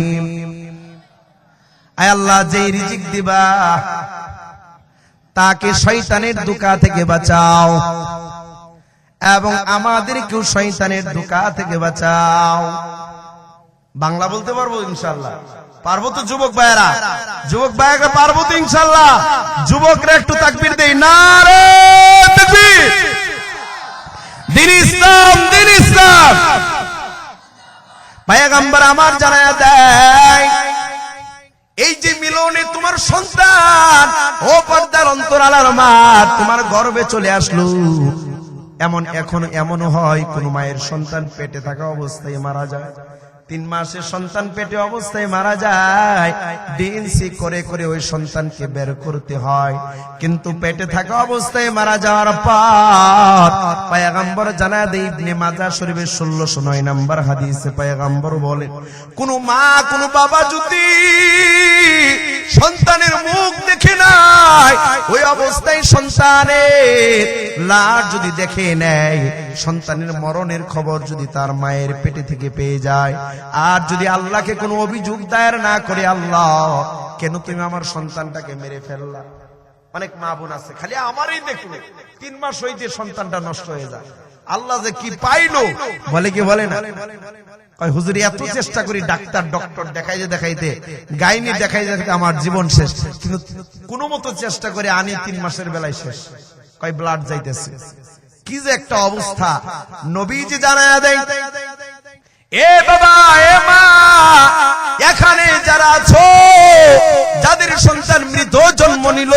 আয় আল্লাহ, যে রিজিক দিবা তাকে শয়তানের ধোঁকা থেকে বাঁচাও, এবং আমাদেরকেও শয়তানের ধোঁকা থেকে বাঁচাও। বাংলা বলতে পারবো ইনশাআল্লাহ? পারবো তো যুবক ভাইয়েরা? যুবক ভাইয়েরা পারবো তো ইনশাআল্লাহ? যুবকরা একটু তাকবীর দেই, নারে তাকবীর। দিন ইসলাম, দিন ইসলাম। পয়গম্বর আমার জানায়া দেয়, এই যে মিলনে তোমার সন্তান, ও পর্দার অন্তরালার মা, তোমার গর্ভে চলে আসলো, এখন এমনও হয় কোন মায়ের সন্তান পেটে থাকা অবস্থায় মারা যায়, 3 মাসের সন্তান পেটে অবস্থায় মারা যায়, ডিএনসি করে করে ওই সন্তানকে বের করতে হয়। কিন্তু পেটে থাকা অবস্থায় মারা যাওয়ার পর পয়গম্বর জানায়া দেয়, ইবনে মাজাহ শরীফের 1609 নম্বর হাদিসে পয়গম্বর বলেন, কোন মা, কোন বাবা যদি সন্তানের মুখ দেখে নাই, ওই অবস্থায় সন্তানের লাশ যদি দেখে নেয়, সন্তানের মরণের খবর যদি তার মায়ের পেটে থেকে পেয়ে যায়, আর যদি আল্লাহকে কোনো অভিযোগ দায়ের না করে, আল্লাহ কেন তুমি আমার সন্তানটাকে মেরে ফেললা? অনেক মা বোন আছে খালি আমারই দেখলো 3 মাস হইতে সন্তানটা নষ্ট হয়ে যায়, আল্লাহ যে কি পাইলো বলে, কি বলে না? হুজুর এত চেষ্টা করি ডাক্তার ডক্টর দেখাইতে গাইনি দেখাইতে আমার জীবন শেষ, কিন্তু কোনো মতো চেষ্টা করে আনি 3 মাসের বেলায় শেষ, কয় ব্লাড যাইতেছে। কি যে একটা অবস্থা! নবীজি জানায়া দেয়, এ বাবা, এ মা, এখানে যারা আছো, যাদের সন্তান মৃত জন্ম নিল,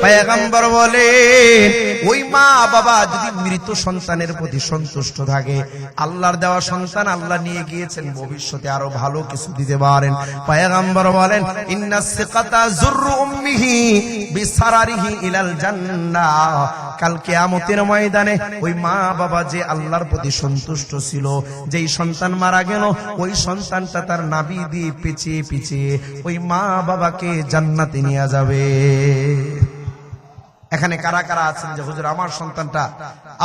পয়গম্বর বলে ওই মা বাবা যদি মৃত সন্তানের প্রতি সন্তুষ্ট থাকে, আল্লাহর দেওয়া সন্তান আল্লাহ নিয়ে গিয়েছেন, ভবিষ্যতে আরো ভালো কিছু দিতে পারেন। পয়গম্বর বলেন, ইন্নাস সিকাতা যুররু উম্মিহি বিসারারিহি ইলাল জান্নাহ, কাল কিয়ামতের ময়দানে ওই মা বাবা যে আল্লাহর প্রতি সন্তুষ্ট ছিল, যেই সন্তান মারা গেল, ওই সন্তানটা তার নাভি দিয়ে পিছিয়ে পিছিয়ে ওই মা বাবাকে জান্নাতে নিয়ে যাবে। এখানে কারা কারা আছেন যে হুজুর আমার সন্তানটা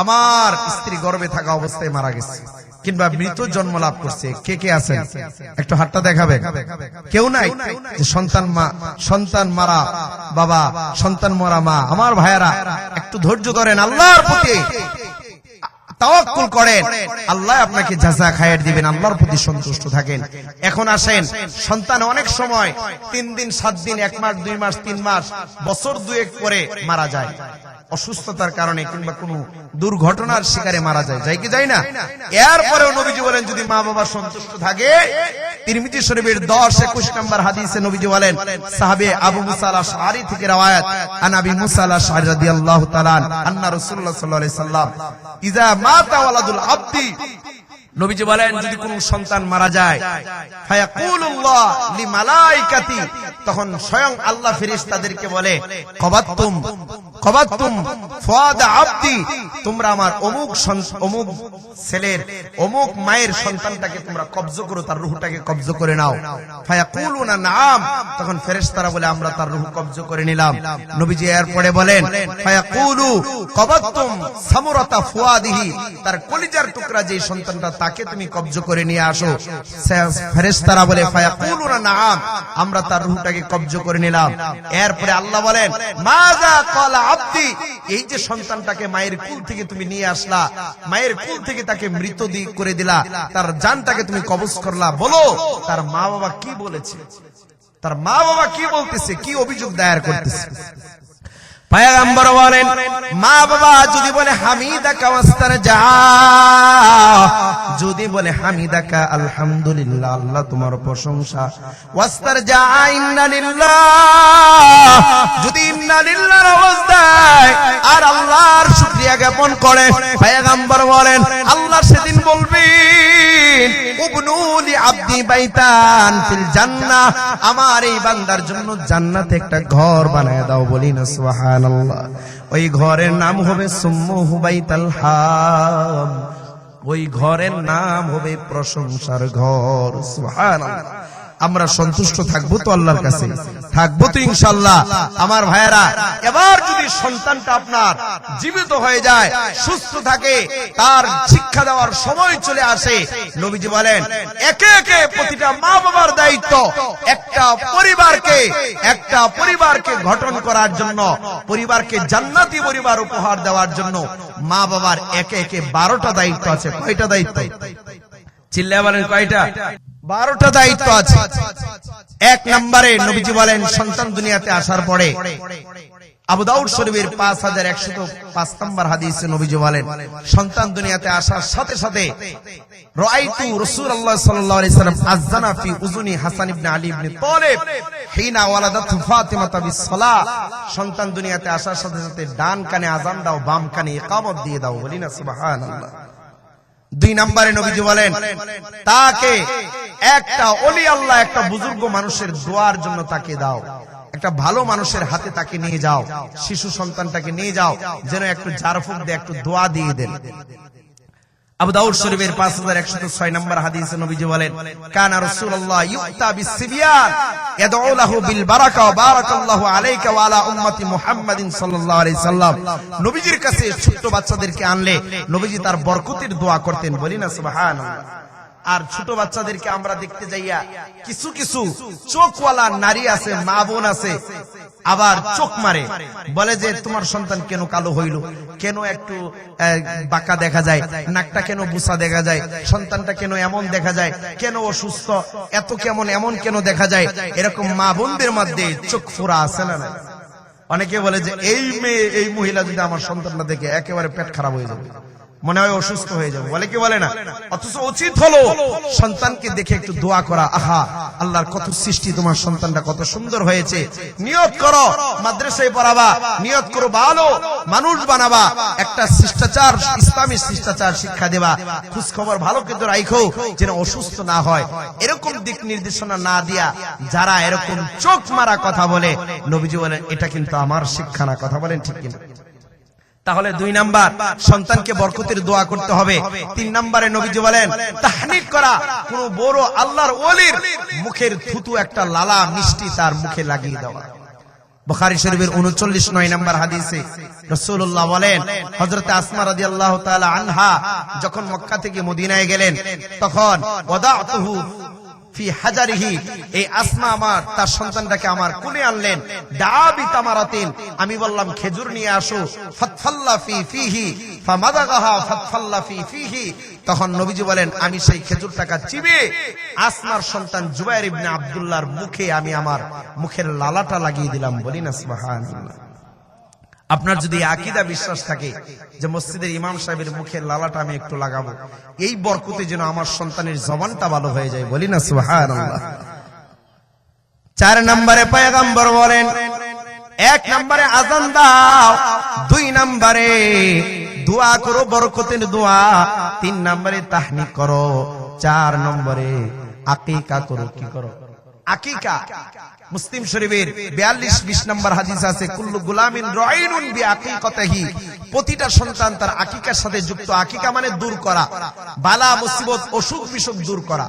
আমার স্ত্রী গর্ভে থাকা অবস্থায় মারা গেছে, কিংবা মৃত জন্ম লাভ করছে? কে কে আছেন একটু হাতটা দেখাবে? কেউ নাই? যে সন্তান মারা বাবা, সন্তান মরা মা, আমার ভাইয়েরা একটু ধৈর্য ধরেন, আল্লাহর প্রতি তাওয়াক্কুল করেন, আল্লাহ আপনাকে জাযা খায়ের দিবেন, আল্লাহর প্রতি সন্তুষ্ট থাকেন। এখন আসেন, সন্তান অনেক সময় 3 দিন 7 দিন 1 মাস 2 মাস 3 মাস বছর 2 পরে মারা যায়, অসুস্থতার কারণে কিংবা কোনো দুর্ঘটনার শিকারে মারা যায়, যায় কি যায় না? এরপরেও নবীজি বলেন যদি মা বাবা সন্তুষ্ট থাকে, তিরমিজি শরীফের 10-21 নম্বর হাদিসে নবীজি বলেন, সাহাবে আবু মুসা আল-আশআরী থেকে রওয়ায়াত, আন আবি মুসা আল-আশআরী রাদিয়াল্লাহু তাআলা আন্না রাসূলুল্লাহ সাল্লাল্লাহু আলাইহি সাল্লাম ইযা মাতা ওয়ালাদুল আবদি, নবীজি বলেন যদি কোন সন্তান মারা যায়, ফায়াকুলুল্লাহ লিমালাইকাতি, তখন স্বয়ং আল্লাহ ফেরেশতাদেরকে বলে, কবাতুম ফুয়াদ আবদি, তোমরা আমার অমুক ছেলের অমুক মায়ের সন্তানটাকে তোমরা কবজ করো, তার রূহটাকে কবজ করে নাও। ফায়াকুলুনা নাম, তখন ফেরেশতারা বলে আমরা তার রূহ কবজ করে নিলাম। নবীজি এরপরে বলেন, ফায়াকুলু কবাতুম সামরাতা ফুয়াদিহি, তার কলিজার টুকরা যে সন্তানটা তাকে তুমি কবজ করে নিয়ে আসো। ফেরেশতারা বলে ফায়াকুলুনা নাম, আমরা তার রূহটাকে কবজ করে নিলাম। এরপরে আল্লাহ বলেন, মাযা ক্বালা আবদি, এই যে সন্তানটাকে মায়ের কুল থেকে তুমি নিয়ে আসলা, মায়ের কুল থেকে তাকে মৃত করে দিলা, তার জানটাকে তুমি কবজ করলা, বলো তার মা বাবা কি বলেছে, তার মা বাবা কি বলতেছে, কি অভিযোগ দায়ের করতেছে। পয়গম্বর বলেন, মা বাবা যদি বলে হামিদাকা ওয়াস্তারজা, যদি বলে হামিদাকা আলহামদুলিল্লাহ, আল্লাহ তোমার প্রশংসা, ওয়াস্তারজা ইন্না লিল্লাহ, যদি ইন্না লিল্লাহর আওয়াজ দেয় আর আল্লাহর শুকরিয়া জ্ঞাপন করে, পয়গম্বর বলেন আল্লাহ সেদিন বলবেন, উবনুলি আবদি বাইতান ফিল জান্নাহ, আমার এই বান্দার জন্য জান্নাতে একটা ঘর বানায় দাও, বলি না সুবহানাল্লাহ। ওই ঘরের নাম হবে সুম্মুহু বাইতাল হাম, ওই ঘরের নাম হবে প্রশংসার ঘর। সুবহানাল্লাহ। আমরা সন্তুষ্ট থাকবো তো আল্লাহর কাছে, থাকবো তো ইনশাআল্লাহ। আমার ভাইয়েরা, এবার যদি সন্তানটা আপনার জীবিত হয়ে যায়, সুস্থ থাকে, তার শিক্ষা দেওয়ার সময় চলে আসে, নবীজি বলেন একে একে প্রতিটা মা বাবার দায়িত্ব একটা পরিবারকে গঠন করার জন্য, পরিবারকে জান্নাতি পরিবার উপহার দেওয়ার জন্য মা বাবার একে একে 12টা দায়িত্ব আছে। কয়টা দায়িত্ব? চিল্লায় বলেন কয়টা? 12টা দায়িত্ব আছে। 1 নম্বরে নবীজি বলেন, সন্তান দুনিয়াতে আসার পরে, আবু দাউদ শরীফের 5105 নম্বর হাদিসে নবীজি বলেন, সন্তান দুনিয়াতে আসার সাথে সাথে রাআইতু রাসূলুল্লাহ সাল্লাল্লাহু আলাইহি সাল্লাম আযানা ফি উযুনি হাসান ইবনে আলী ইবনে তালিব হিনা ওয়ালাদাতু ফাতিমা বিস-সালাহ, সন্তান দুনিয়াতে আসার সাথে সাথে ডান কানে আযান দাও, বাম কানে ইকামত দিয়ে দাও, বলি না সুবহানাল্লাহ। 2 নম্বরে নবীজি বলেন, তাকে একটা ওলি আল্লাহ, একটা বুজুর্গ মানুষের দোয়ার জন্য তাকে দাও, একটা ভালো মানুষের হাতে তাকে নিয়ে যাও, শিশু সন্তানটাকে নিয়ে যাও, যেন একটু জারফুক দিয়ে একটু দোয়া দিয়ে দেন। আবু দাউদ শরীফের 5106 নম্বর হাদিসে নবীজি বলেন, কানা রাসূলুল্লাহ ইউতা বিস-সিবিয়ান ইয়াদউ লাহু বিল বারাকা ওয়া বারাকাল্লাহু আলাইকা ওয়া আলা উম্মতি মুহাম্মাদিন সাল্লাল্লাহু আলাইহি সাল্লাম, নবীজির কাছে ছোট বাচ্চাদেরকে আনলে নবীজি তার বরকতের দোয়া করতেন, বলি না সুবহানাল্লাহ। আর ছোট বাচ্চাদেরকে আমরা দেখতে যাইয়া কিছু কিছু চোখওয়ালা নারী আছে, মা বোন আছে, আবার চোখ মারে, বলে যে তোমার সন্তান কেন কালো হইল, কেন একটু বাঁকা দেখা যায়, নাকটা কেন বুসা দেখা যায়, সন্তানটা কেন এমন দেখা যায়, কেন অসুস্থ, এত কেমন এমন কেন দেখা যায়, এরকম মা বোনদের মধ্যে চোখ ফোড়া আছে না? অনেকে বলে যে এই মেয়ে এই মহিলা যদি আমার সন্তানটা দেখে একেবারে পেট খারাপ হয়ে যাবে, মনে হয় অসুস্থ হয়ে যাবে, বলে কি বলে না? অথচ উচিত হলো সন্তানকে দেখে একটু দোয়া করা, আহা আল্লাহর কত সৃষ্টি, তোমার সন্তানটা কত সুন্দর হয়েছে, নিয়ত করো মাদ্রাসায় পড়াবা, নিয়ত করো ভালো মানুষ বানাবা, একটা শিষ্টাচার, ইসলামী শিষ্টাচার শিক্ষা দেবা, খোঁজ খবর ভালো কিন্তু রাখো যেন অসুস্থ না হয়। এরকম দিক নির্দেশনা না দিয়া যারা এরকম চোখ মারা কথা বলে, নবীজি বলেন এটা কিন্তু আমার শিক্ষা না। কথা বলেন ঠিক কিনা? তাহলে 2 নাম্বার, সন্তানকে বরকতের দোয়া করতে হবে। 3 নম্বরে নবীজি বলেন তাহনিক করা, কোন বড় আল্লাহর ওলির মুখের থুতু একটা লালা মিষ্টি তার মুখে লাগিয়ে দেওয়া। বুখারী শরীফের 39 নম্বর হাদিসে রাসূলুল্লাহ বলেন, হযরত আসমা রাদিয়াল্লাহু তাআলা আনহা যখন মক্কা থেকে মদিনায় গেলেন, তখন ওয়াদাতুহু ফি হাজারিহি, এই আসমা আমার তার সন্তানটাকে আমার কোলে আনলেন, দাবি তামারাতিন, আমি বললাম খেজুর নিয়ে আসো, ফাতফাল্লা ফি ফিহি ফামাদাগাহা ফাতফাল্লা ফিহি, তখন নবীজি বলেন আমি সেই খেজুরটাকে চিবে আসমার সন্তান জুবাইর ইবনে আব্দুল্লাহর মুখে আমি আমার মুখের লালাটা লাগিয়ে দিলাম। বলি না সুবহানাল্লাহ। আপনার যদি আকীদা বিশ্বাস থাকে যে মসজিদের ইমাম সাহেবের মুখের লালাটা আমি একটু লাগাবো, এই বরকতে যেন আমার সন্তানের জবানটা ভালো হয়ে যায়। বলি না সুবহানাল্লাহ। 4 নম্বরে পয়গম্বর বলেন, 1 নম্বরে আযান দাও, 2 নম্বরে দোয়া করো, বরকতের দোয়া, 3 নম্বরে তাহনিক করো, 4 নম্বরে আকিকা করো। কি করো? আকিকা। মুসলিম শরীফের 42-20 নম্বর হাদিস আছে, কুল্লু গুলামিন রাইনুন বিআকিকাতিহি, প্রতিটা সন্তান তার আকিকার সাথে যুক্ত। আকিকা মানে দূর করা, বালা মুসিবত অসুখ বিসুখ দূর করা।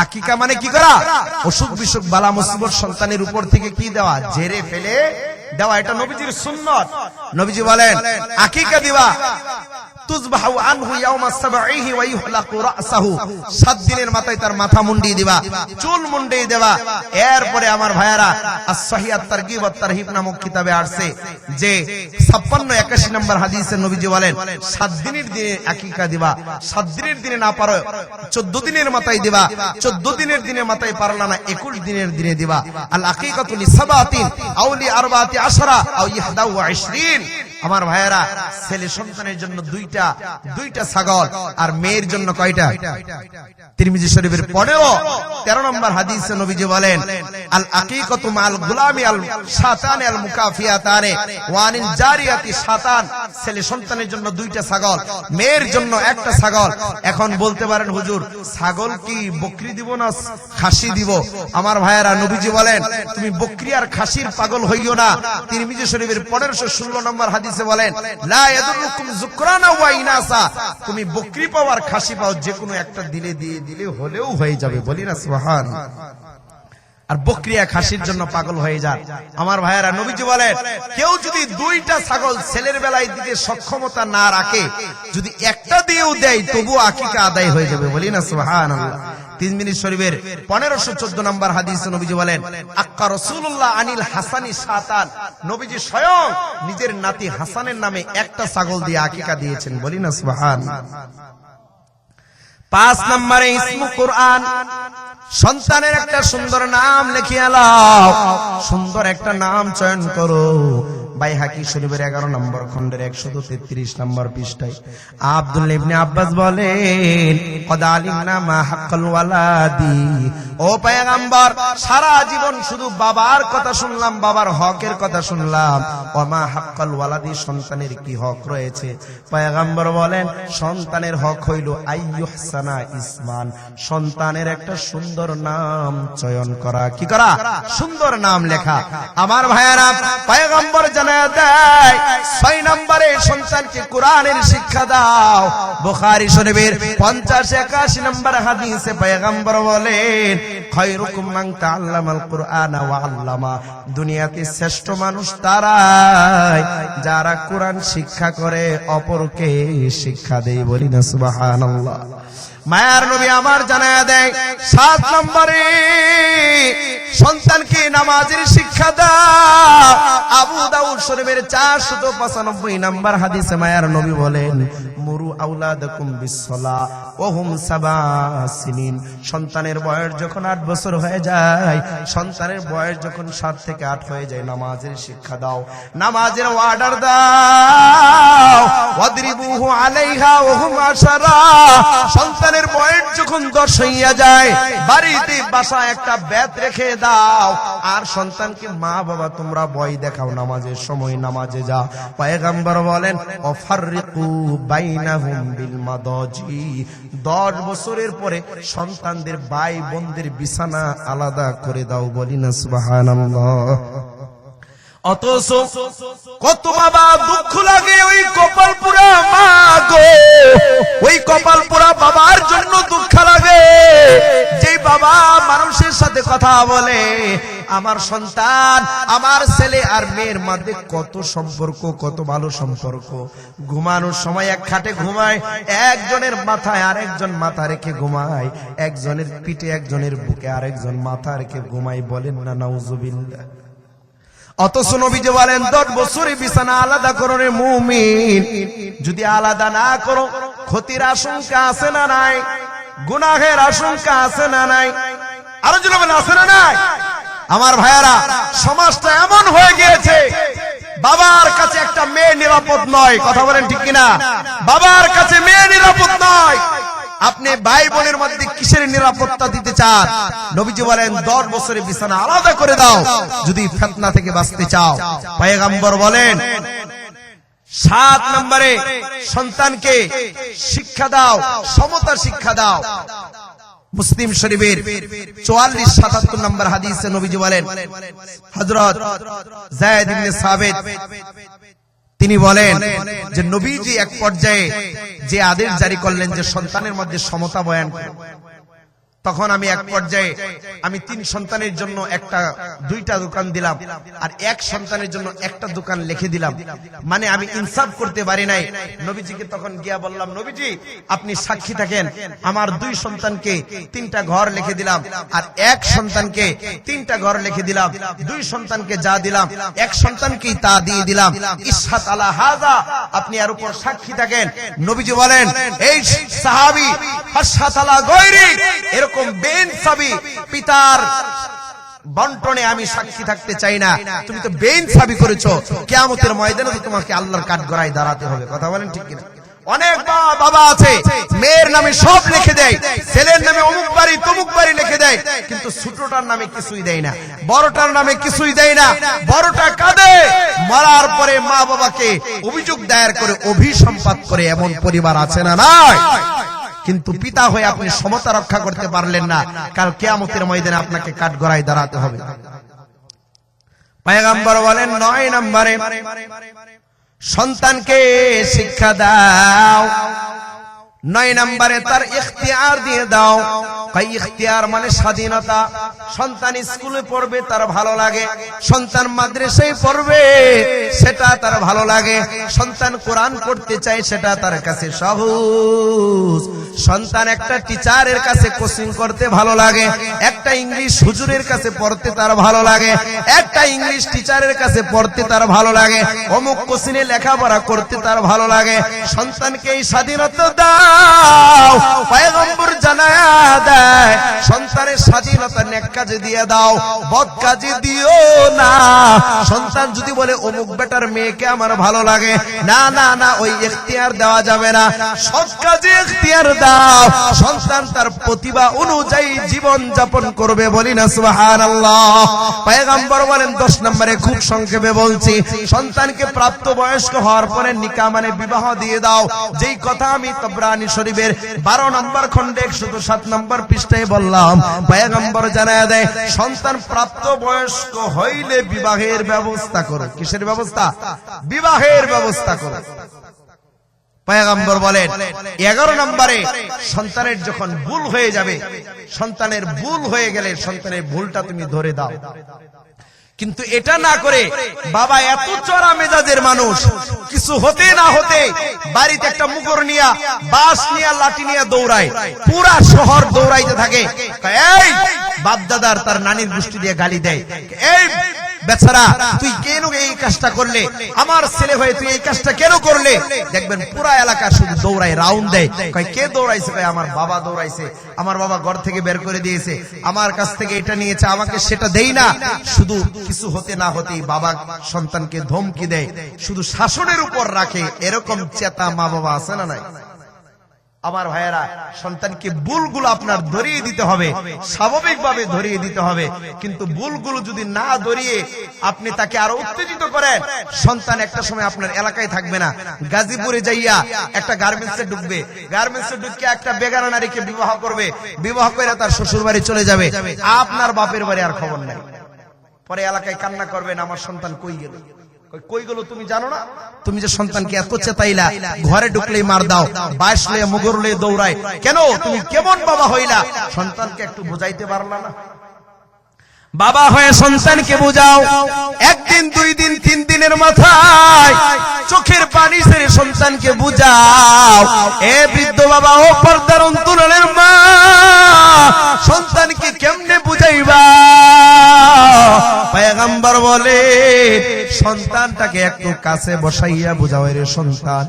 আকিকা মানে কি করা? অসুখ বিসুখ বালা মুসিবত সন্তানের উপর থেকে কি দেওয়া? ঝেড়ে ফেলে দেওয়া। এটা নবীজির সুন্নাত। নবীজি বলেন আকিকা দিবা, তুযবাহু আনহু ইয়াওমা সাবঈহি ওয়া ইহলাকু রাসাহু, 7 দিনের মাথায় তার মাথা মুন্ডিয়ে দিবা, চুল মুন্ডিয়ে দেবা। এরপরে আমার ভাইয়ারা আস-সহিহ আত-তারগীব ওয়াত তারহিব নামক কিতাবে আসছে যে 56-81 নম্বর হাদিসে নবীজি বলেন 7 দিনের দিনে আকিকা দিবা, 7 দিনের দিনে না পারো 14 দিনের মাথায় দিবা, 14 দিনের দিনে মাথায় পারলা না 21 দিনের দিনে দিবা। আল আকিকাতু লিসাবাতিন আও লি আরবাতি আশরা আও 21। আমার ভাইয়েরা, ছেলে সন্তানের জন্য দুইটা ছাগল, আর মেয়ের জন্য কয়টা? তিরমিজি শরীফের 13 নম্বর হাদিসে নবীজি বলেন আল আকিকাতু মাল গুলামি আল শাতান আল মুকাফিয়াতানে ওয়া আনিল জারিয়াতি শাতান, ছেলে সন্তানের জন্য 2টা ছাগল, মেয়ের জন্য 1টা ছাগল। এখন বলতে পারেন হুজুর ছাগল কি বকরি দিব না খাসি দিব? আমার ভাইয়েরা, নবীজি বলেন তুমি বকরি আর খাসির পাগল হইও না। তিরমিজি শরীফের 1516 নম্বর হাদিসে বলেন লা ইয়াদুরুকুম যুকরানা ওয়া ইনাসা, তুমি বকরি পাও আর খাসি পাও, যে কোনো একটা দিলে হলেও হয়ে যাবে। বলি না সুবহানাল্লাহ। আর বকরিয়া খাসির জন্য পাগল হয়ে যান। আমার ভাইয়েরা, নবীজি বলেন কেউ যদি 2টা ছাগল ছেলের বেলায় দিতে সক্ষমতা না রাখে, যদি একটা দিয়েও দেয় তবু আকিকা আদায় হয়ে যাবে। বলি না সুবহানাল্লাহ। তিরমিজি শরীফের 1514 নম্বর হাদিসে নবীজি বলেন আক্কা রাসূলুল্লাহ আনিল হাসানি শাতান, নবীজি স্বয়ং নিজের নাতি হাসানের নামে 1টা ছাগল দিয়ে আকিকা দিয়েছেন। বলি না সুবহানাল্লাহ। 5 নম্বরে ইসমু কোরআন, সন্তানের একটা সুন্দর নাম লিখিয়ে নাও, সুন্দর একটা নাম চয়ন করো। বাইহাকি শরীফের 11 নম্বর খণ্ডের 133 নম্বর পৃষ্ঠায় আব্দুল্লাহ ইবনে আব্বাস বলেন কদ আলিমনা মা হাক্কাল ওয়ালাদি, ও পয়গম্বর সারা জীবন শুধু বাবার কথা শুনলাম, বাবার হকের কথা শুনলাম। ওয়া মা হাক্কাল ওয়ালাদি, সন্তানের কি হক রয়েছে? পয়গম্বর বলেন সন্তানের হক হইল আইয়ুহসানা ইসমান, সন্তানের একটা সুন্দর নাম চয়ন করা। কি করা? সুন্দর নাম লেখা। আমার ভাইয়েরা, পয়গম্বর জানায় দেয় 6 নম্বরে সন্তানকে কোরআনের শিক্ষা দাও। বুখারী শরীফের 50-81 নম্বর হাদিসে পয়গম্বর বলেন খায়রুকুম মান তাআল্লামাল কুরআনা ওয়া আল্লামা, দুনিয়াতে শ্রেষ্ঠ মানুষ তারাই যারা কোরআন শিক্ষা করে অপরকে শিক্ষা দেয়। বলি না সুবহানাল্লাহ। মায়ার নবী আমার জানায় দেয় 7 নম্বরে সন্তানকে নামাজের শিক্ষা দাও। আবু দাউদ শরীফের 495 নম্বর হাদিসে মায়ার নবী বলেন মুরু আওলাদাকুম বিসসালাহ ওয়া হুম 7 সিনিন, সন্তানের বয়স যখন 8 বছর হয়ে যায়, সন্তানের বয়স যখন 7 থেকে 8 হয়ে যায়, নামাজের শিক্ষা দাও, নামাজের অর্ডার দাও। ওয়াদরিবুহু আলাইহা ওয়া হুম 10, সন্তানের বয়স যখন 10 হইয়া যায়, বাড়িতে বাসায় একটা বেত রেখে দাও। আর সন্তানকে মা বাবা তোমরা ভয় দেখাও, নামাজের সময় নামাজে যা। পয়গম্বর বলেন ওয়াফাররিকু বাইনাহুম বিল মাদাজি, 10 বছরের পরে সন্তানদের ভাই বোনদের বিছানা আলাদা করে দাও। বলি না সুবহানাল্লাহ। অথচ কত বাবা দুঃখ লাগে, ওই কপাল পুরা মা গো, ওই কপাল পুরা বাবার জন্য দুঃখ লাগে, যে বাবা মানুষের সাথে কথা বলে। আমার সন্তান, আমার ছেলে আর মেয়ের মধ্যে কত সম্পর্ক, কত ভালো সম্পর্ক। ঘুমানোর সময় এক খাটে ঘুমায়, একজনের মাথায় আরেকজন মাথা রেখে ঘুমায়, একজনের পিঠে একজনের বুকে আরেকজন মাথা রেখে ঘুমায়। বলেন না নাউজুবিল্লাহ। অথচ নবীজি বলেন 10 বছরই বিছানা আলাদা করো রে মুমিন, যদি আলাদা না করো ক্ষতির আশঙ্কা আছে না নাই, গুনাহের আশঙ্কা আছে না নাই, আরো যদি বলেন আছে না নাই। আমার ভাইয়ারা, সমাজটা এমন হয়ে গিয়েছে, বাবার কাছে একটা মেয়ে নিরাপদ নয়, কথা বলেন ঠিক কিনা? বাবার কাছে মেয়ে নিরাপদ নয়, আপনি ভাই বোনের মধ্যে কিসের নিরাপত্তা দিতে চান? নবীজি বলেন 10 বছরে বিছানা আলাদা করে দাও যদি ফিতনা থেকে বাঁচতে চাও। পয়গম্বর বলেন 7 নম্বরে সন্তানকে শিক্ষা দাও, সমতা শিক্ষা দাও। মুসলিম শরীফের 44-77 নম্বর হাদিসে নবীজি বলেন, হযরত যায়েদ ইবনে সাবিত তিনি বলেন যে নবীজি এক পর্যায়ে যে আদেশ জারি করলেন যে সন্তানের মধ্যে সমতা বয়ান করুন, তখন আমি এক পর্যায়ে আমি 3 সন্তানের জন্য 2টা দোকান দিলাম আর 1 সন্তানের জন্য 1টা দোকান লিখে দিলাম। মানে আমি ইনসাফ করতে পারি নাই। নবীজিকে তখন গিয়া বললাম, নবীজি আপনি সাক্ষী থাকেন, আমার 2 সন্তানকে 3টা ঘর লিখে দিলাম আর 1 সন্তানকে 3টা ঘর লিখে দিলাম, 2 সন্তানকে যা দিলাম 1 সন্তানকেই তা দিয়ে দিলাম। ইশহাদ আলা হাযা, আপনি এর উপর সাক্ষী থাকেন। নবীজি বলেন, এই সাহাবী ফাশহাদ আলা গায়রি, এরকম বেইনসাফি পিতার বন্টনে আমি সাক্ষী থাকতে চাই না। তুমি তো বেইনসাফি করেছো, কিয়ামতের ময়দানে তো তোমাকে আল্লাহর কাঠগড়ায় দাঁড়াতে হবে। কথা বলেন ঠিক কিনা? অনেক বাবা আছে মেয়ের নামে সব লিখে দেয়, ছেলের নামে অমুক বাড়ি তমুক বাড়ি লিখে দেয়, কিন্তু ছোটটার নামে কিছুই দেয় না, বড়টার নামে কিছুই দেয় না। বড়টা কাঁদে, মরার পরে মা বাবাকে অভিযোগ দায়ের করে অভিসম্পাত করে, এমন পরিবার আছে না নাই? কিন্তু পিতা হয়ে আপনি সমতা রক্ষা করতে পারলেন না, কাল কিয়ামতের ময়দানে আপনাকে কাঠগড়ায় দাঁড়াতে হবে। পয়গম্বর বলেন 9 নম্বরে সন্তানকে শিক্ষা দাও, 9 নম্বরে তার ইখতিয়ার দিয়ে দাও। ইখতিয়ার মানে স্বাধীনতা। সন্তান স্কুলে পড়বে তার ভালো লাগে, সন্তান মাদ্রাসায় পড়বে সেটা তার ভালো লাগে, সন্তান কোরআন পড়তে চায় সেটা তার কাছে সহজ, সন্তান একটা টিচারের কাছে কোচিং করতে ভালো লাগে, একটা ইংলিশ হুজুরের কাছে পড়তে তার ভালো লাগে, একটা ইংলিশ টিচারের কাছে পড়তে তার ভালো লাগে, অমুক কোচিংয়ে লেখাপড়া করতে তার ভালো লাগে। সন্তানকে এই স্বাধীনতা দাও। পয়গম্বর জানায়া দেয়, সন্তানের স্বাধীনতা নেক কাজে দিয়ে দাও, বদ কাজে দিও না। সন্তান যদি বলে অমুক বেটার মেয়েকে আমার ভালো লাগে, না না না, ওই ইখতিয়ার দেওয়া যাবে না, সৎ কাজে ইখতিয়ার দাও। সন্তান তার প্রতিভা অনুযায়ী জীবন যাপন করবে, বলি না সুবহানাল্লাহ। পয়গম্বর বলেন 10 নম্বরে, খুব সংক্ষেপে বলছি, সন্তানকে প্রাপ্ত বয়স্ক হওয়ার পরে নিকাহ মানে বিবাহ দিয়ে দাও। যেই কথা আমি তাবরানী শরীফের 12 নম্বর খণ্ডে 107 নম্বর পৃষ্ঠায় বললাম, পয়গম্বর জানায়া দেয় সন্তান প্রাপ্ত বয়স্ক হইলে বিবাহের ব্যবস্থা করো। কিসের ব্যবস্থা? বিবাহের ব্যবস্থা করো। পয়গম্বর বলেন 11 নম্বরে সন্তানের যখন ভুল হয়ে যাবে, সন্তানের ভুল হয়ে গেলে সন্তানের ভুলটা তুমি ধরে দাও। কিন্তু এটা না করে বাবা এত চড়া মেজাজের মানুষ, কিছু হতে না হতে বাড়িতে একটা মুগর নিয়া, বাঁশ নিয়া, লাঠি নিয়া দৌড়ায়, পুরা শহর দৌড়াইতে থাকে। এই বাপ দাদার তার নানির গোষ্ঠী দিয়ে গালি দেয়, এই বেচারা তুই কেন এই কাজটা করলে, আমার ছেলে হয়ে তুই এই কাজটা কেন করলে? দেখবেন পুরা এলাকা শুধু দৌড়ায়, রাউন্ড দেয়। কয় কে দৌড়াইছে? কয় আমার বাবা দৌড়াইছে, আমার বাবা ঘর থেকে বের করে দিয়েছে, আমার কাছ থেকে এটা নিয়েছে, আমাকে সেটা দেই না। শুধু কিছু হতে না হতেই বাবা সন্তানকে ধমকি দেয়, শুধু শাসনের উপর রাখে। এরকম চেতা মা বাবা আছে না নাই? আমার ভাইয়েরা, সন্তানকে ভুলগুলো আপনার ধরিয়ে দিতে হবে, স্বাভাবিকভাবে ধরিয়ে দিতে হবে। কিন্তু ভুলগুলো যদি না ধরিয়ে আপনি তাকে আরো উত্তেজিত করেন, সন্তান একটা সময় আপনার এলাকায় থাকবে না। গাজীপুরে যাইয়া একটা গার্মেন্টসে ঢুকবে, গার্মেন্টসে ঢুকে একটা বেগানা নারীকে বিবাহ করবে, বিবাহ করে তার শ্বশুর বাড়ি চলে যাবে, আপনার বাপের বাড়ি আর খবর নাই। পরে এলাকায় কান্না করবেন, আমার সন্তান কই গেল? কই গেল তুমি জানো না? তুমি যে সন্তানকে এত চেতাইলা, ঘরে ঢুকলেই মার দাও, বাঁশ লয়ে মুগর লয়ে দৌড়ায়, কেন? তুমি কেমন বাবা হইলা? সন্তানকে একটু বুঝাইতে পারলা না? বাবা হয়ে সন্তানকে বুঝাও। একদিন, 2 দিন, 3 দিনের মাথায় চোখের পানি ছেড়ে সন্তানকে বুঝাও। এ বৃদ্ধ বাবা, ও পর্দার অন্তরালের মা, সন্তানকে কেমনে বুঝাইবা? পয়গম্বর বলে সন্তানটাকে একটু কাছে বসাইয়া বুঝাও, রে সন্তান,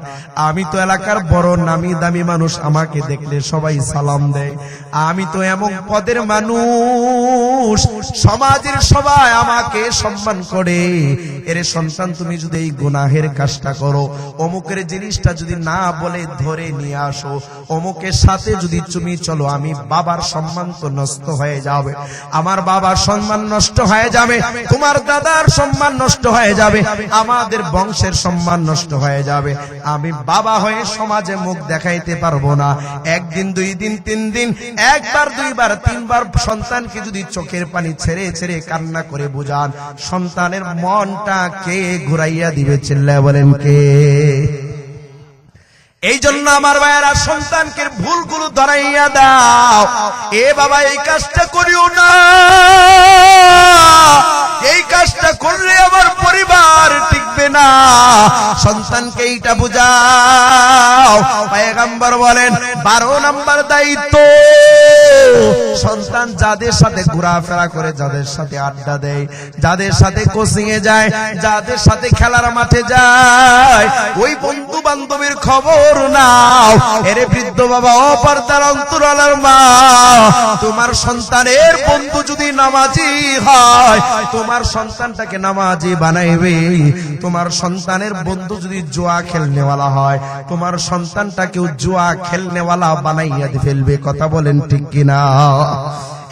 আমি তো এলাকার বড় নামি দামি মানুষ, আমাকে দেখলে সবাই সালাম দেয়, আমি তো এমন পদের মানুষ, সমাজের সবাই আমাকে সম্মান করে। এরে সন্তান, তুমি যদি এই গুনাহের কাজটা করো, অমুকের জিনিসটা যদি না বলে ধরে নিয়ে আসো, অমুকের সাথে যদি তুমি চলো, আমি বাবার সম্মান তো নষ্ট হয়ে যাবে, আমার বাবার সম্মান নষ্ট হয়ে যাবে, তোমার দাদার সম্মান নষ্ট হয়ে যাবে, আমাদের বংশের সম্মান নষ্ট হয়ে যাবে, আমি বাবা হয়ে সমাজে মুখ দেখাইতে পারবো না। একদিন, দুই দিন, তিন দিন, একবার, দুইবার, তিনবার সন্তানকে যদি চোখের পানি ছেড়ে ছেড়ে কান্না করে বুঝান, সন্তানের মনটা কে ঘুরাইয়া দিবে? চিল্লায় বলেন কে? এই জন্য আমার ভাইয়েরা, সন্তানকে ভুলগুলো ধরাইয়া দাও। এ বাবা, এই কাজটা করিও না, এই কাজটা করলে আমার পরিবার টিকবে না, সন্তানকে এইটা বুঝাও। পয়গম্বর বলেন 12 নম্বর দায়িত্ব, সন্তান যাদের সাথে ঘোরাফেরা করে, যাদের সাথে আড্ডা দেয়, যাদের সাথে কোচিং এ যায়, যাদের সাথে খেলার মাঠে যায়, ওই বন্ধু বান্ধবীর খবর নাও। এরে বৃদ্ধ বাবা, অপরদার অন্তরালার মা, তোমার সন্তানের বন্ধু যদি নামাজি হয়, তোমার সন্তানটাকে নামাজি বানাইবে। তোমার সন্তানের বন্ধু যদি জুয়া খেলনেওয়ালা হয়, তোমার সন্তানটাকেও জুয়া খেলনেওয়ালা বানাইয়া ফেলবে। কথা বলেন ঠিক কিনা?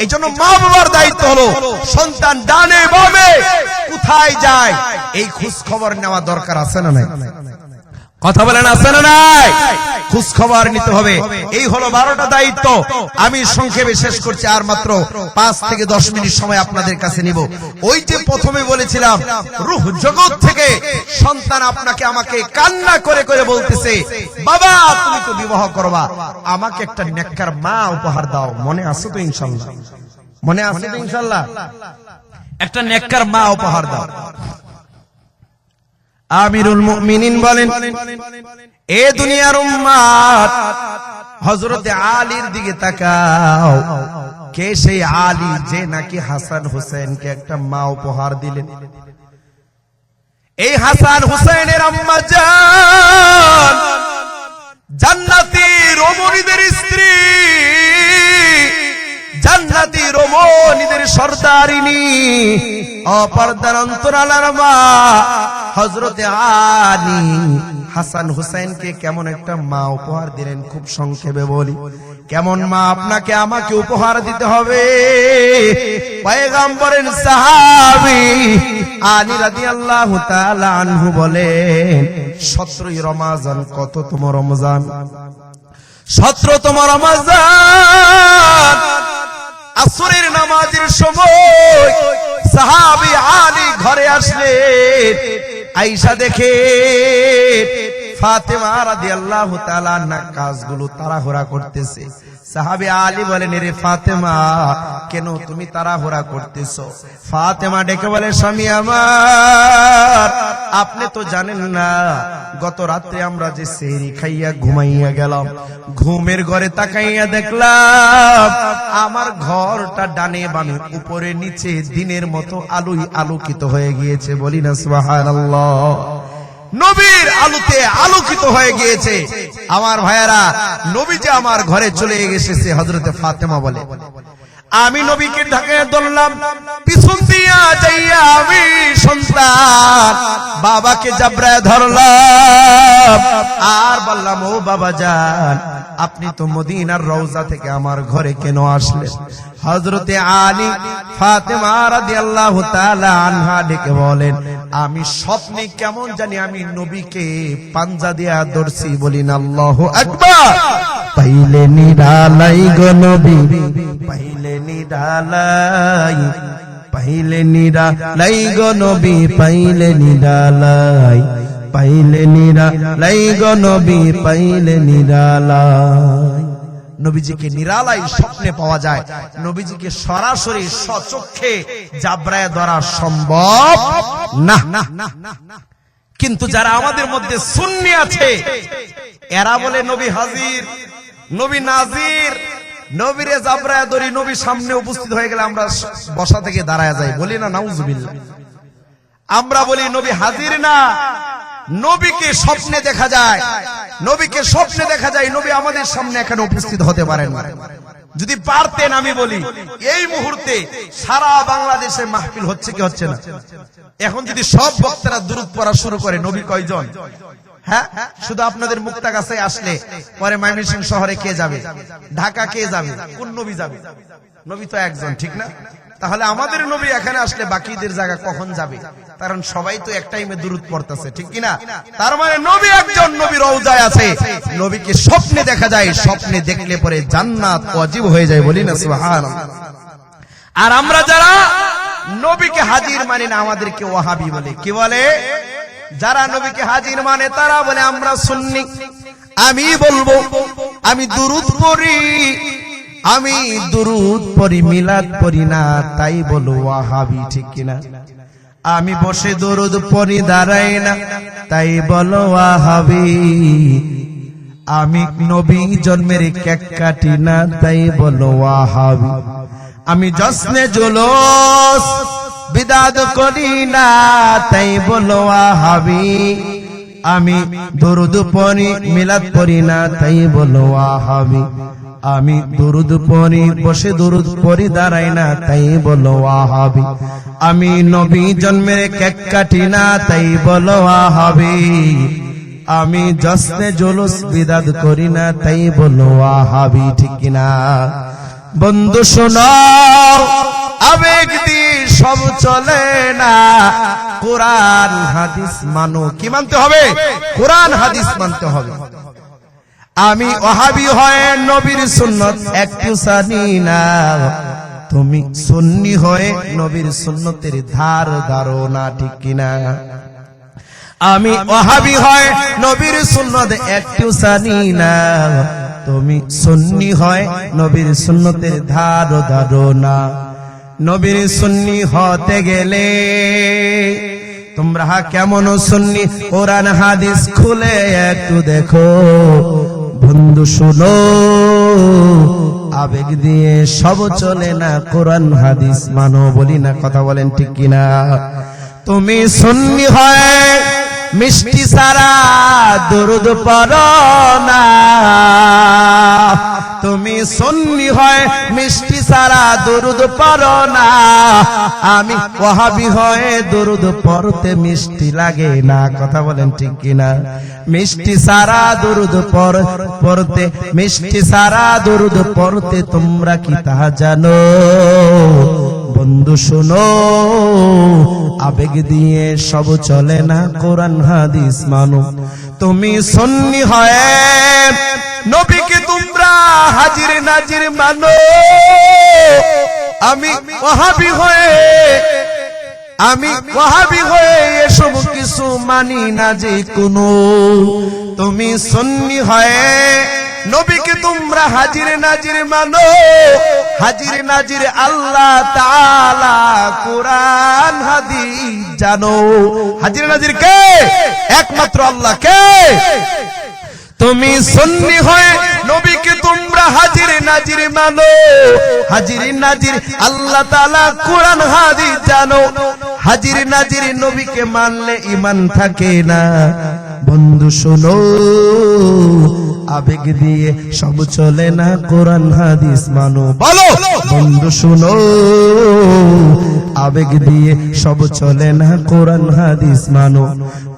এই জন্য মা বাবার দায়িত্ব হলো সন্তান ডানে বামে কোথায় যায় এই খোঁজ খবর নেওয়া দরকার আছে না নাই? কথা বলেন আছে না নাই? খোঁজ খবর নিতে হবে। এই হলো 12টা দায়িত্ব। আমি সংক্ষেপে শেষ করছি, আর মাত্র 5 থেকে 10 মিনিট সময় আপনাদের কাছে নিব। ওই যে প্রথমে বলেছিলাম, রূহ জগৎ থেকে সন্তান আপনাকে আমাকে কান্না করে করে বলতেছে, বাবা তুমি তো বিবাহ করবা, আমাকে একটা নেককার মা উপহার দাও। মনে আছে তো ইনশাআল্লাহ? মনে আছে তো ইনশাআল্লাহ? একটা নেককার মা উপহার দাও। আমিরুল মুমিনিন বলেন, এ দুনিয়ার উম্মাত, হযরতে আলীর দিকে তাকাও। কে সেই আলী যে নাকি হাসান হুসাইনকে একটা মা উপহার দিলেন? এই হাসান হুসাইনের আম্মা জান জান্নাতি রমণীদের স্ত্রী, জান্নাতি রমণীদের সর্দারিনী, অপরদার অন্তরালার মা হযরতে আলী হাসান হুসাইনকে কেমন একটা মা উপহার দিলেন? খুব সংক্ষেপে বলি, কেমন মা আপনাকে আমাকে উপহার দিতে হবে? পয়গম্বরের সাহাবী আলী রাদিয়াল্লাহু তাআলা আনহু বলেন, 17 রমজান। কততম রমজান? 17তম রমজান। আসরের নামাজের সময় সাহাবী আলী ঘরে আসলেন। আয়েশা দেখে ফাতেমা রাদিয়াল্লাহু তাআলা আনহা কাজগুলো তাড়াহুড়া করতেছে। সাহাবী আলী বলেন, রে ফাতেমা, কেন তুমি তাড়াহুড়া করতেছো? ফাতেমা ডেকে বলে, স্বামী আমার, আপনি তো জানেন না, গত রাতে আমরা যে সেহরি খাইয়া ঘুমাইয়া গেলাম, ঘুমের ঘরে তাকাইয়া দেখলাম আমার ঘরটা ডানে বামে উপরে নিচে দিনের মতো আলোয় আলোকিত হয়ে গিয়েছে। বলি না সুবহানাল্লাহ? নবীর আলোতে আলোকিত হয়ে গিয়েছে। আমার ভাইয়েরা, নবী যে আমার ঘরে চলে এসেছে। হযরতে ফাতেমা বলে, আমি নবীকে ঢাকায় ধরলাম, পিছন দিয়া যাইয়া আমি সন্তান বাবাকে জাবরায় ধরলাম, আর বললাম, ও বাবা জান, আপনি তো মদিনার রওজা থেকে আমার ঘরে কেন আসলেন? হযরতে আলী ফাতেমা রাদিয়াল্লাহু তাআলা আনহা ডেকে বলেন, আমি স্বপ্নে কেমন জানি আমি নবীকে পাঞ্জা দিয়া ধরছি। বলিন আল্লাহু আকবার। পাইলে নিরালাই গো নবী, পাইলে নিরালাই, পাইলে নিরালাই গো নবী, পাইলে নিরালাই, পাইলে নিরালাই গো নবী, পাইলে নিরালাই। নবীজিকে নিরালাই স্বপ্নে পাওয়া যায়, নবীজিকে সরাসরি স্বচক্ষে জাবরায়ে ধরা সম্ভব না। কিন্তু যারা আমাদের মধ্যে সুন্নি আছে, এরা বলে নবী হাজির, নবী নাজির, নবীরে জাবরায়ে ধরি, নবী সামনে উপস্থিত হয়ে গেলে আমরা বসা থেকে দাঁড়ায় যাই। বলি না নাউজুবিল্লাহ? আমরা বলি নবী হাজির না, নবীকে স্বপ্নে দেখা যায়, নবীকে স্বপ্নে দেখা যায়, নবী আমাদের সামনে এখানে উপস্থিত হতে পারেন না। যদি পারতেন, আমি বলি এই মুহূর্তে সারা বাংলাদেশে মাহফিল হচ্ছে কি হচ্ছে না? এখন যদি সব বক্তারা দুরূদ পড়া শুরু করে, নবী কয়জন? হ্যাঁ, শুধু আপনাদের মুক্তাগাছায় আসলে পরে ময়মনসিংহ শহরে কে যাবে, ঢাকা কে যাবে, কোন নবী যাবে? নবী তো একজন, ঠিক না? তাহলে আমাদের নবী এখানে আসলে বাকিদের জায়গা কখন যাবে? কারণ সবাই তো এক টাইমে দুরূদ পড়তেছে, ঠিক কিনা? তার মানে নবী একজন, নবী রওজায় আছে, নবীকে স্বপ্নে দেখা যায়, স্বপ্নে দেখলে পরে জান্নাত ওয়াজিব হয়ে যায়, বলি না সুবহানাল্লাহ। আর আমরা যারা নবীকে হাজির মানি না, আমাদেরকে ওয়াহাবি বলে। কি বলে? যারা নবীকে হাজির মানে তারা বলে আমরা সুন্নি। আমি বলবো আমি দুরূদ পড়ি, আমি দুরূদ পড়ি, মিলাদ পড়ি না, তাই বলো ওয়াহাবি, ঠিক কিনা? আমি বসে দুরূদ পড়ি, দাঁড়াই না, তাই বলো ওয়াহাবি। আমি নবী জন্মের কেক কাটি না, তাই বলো ওয়াহাবি। আমি জশ্নে জুলুস বিদাত করি না, তাই বলো ওয়াহাবি। আমি দুরূদ পড়ি, মিলাদ পড়ি না, তাই বলো ওয়াহাবি। আমি দুরূদ পড়ি, বসে দুরূদ পড়ি, দাঁড়াই না, তাই বলো ওয়াহাবি। আমি নবী জন্মের কেক কাটি না, তাই বলো ওয়াহাবি। আমি জশ্নে জুলুস বিদাত করি না, তাই বলো ওয়াহাবি, ঠিক কিনা? বন্ধু শোনো, আবেগ দিয়ে সব চলে না, কোরআন হাদিস মানো। কি মানতে হবে? কোরআন হাদিস মানতে হবে। আমি ওয়াহাবি হয়ে নবীর সুন্নত একটু জানি না, তুমি সুন্নি হয়ে নবীর সুন্নতের ধার ধারো না, ঠিক কিনা? আমি ওয়াহাবি হয়ে নবীর সুন্নত একটু জানি না, তুমি সুন্নি হয় নবীর সুন্নতের ধার ধারো না। নবীর সুন্নি হতে গেলে তোমরা কেমন সুন্নি, কোরআন হাদিস খুলে একটু দেখো। বন্ধু শুনো, আবেগ দিয়ে সব চলে না, কোরআন হাদিস মানো, বলি না? কথা বলেন, ঠিক কিনা? তুমি সুন্নি হয় মিষ্টি সারা দুরূদ পড়ো না, তুমি সুন্নি হয় মিষ্টি সারা দুরূদ পড়ো না। আমি ওয়াহাবি হয়ে দুরূদ পড়তে মিষ্টি লাগে না। কথা বলেন, ঠিক কিনা? মিষ্টি সারা দুরূদ পড়তে, মিষ্টি সারা দুরূদ পড়তে তোমরা কি তা জানো? বন্ধু শোনো, আবেগ দিয়ে সব চলে না, কোরআন হাদিস মানো। তুমি সুন্নি হয়ে নবীকে তোমরা হাজির নাজির মানো। আমি ওয়াহাবি হয়ে এসব কিছু মানি না যে কোনো। তুমি সুন্নি হয়ে নবীকে তোমরা হাজির নাজির মানো। হাজির নাজির আল্লাহ তাআলা, কোরআন হাদিস জানো। হাজির নাজির কে? একমাত্র আল্লাহ। কে? তুমি সুন্নি হয়ে নবীকে তোমরা হাজির নাজির মানো। হাজির নাজির আল্লাহ তাআলা, কোরআন হাদিস জানো। হাজির নাজির নবীকে মানলে ঈমান থাকে না। বন্ধু শোনো, আবেগ দিয়ে সব চলে না, কোরআন হাদিস মানো। বলো বন্ধু শোনো, আবেগ দিয়ে সব চলে না, কোরআন হাদিস মানো।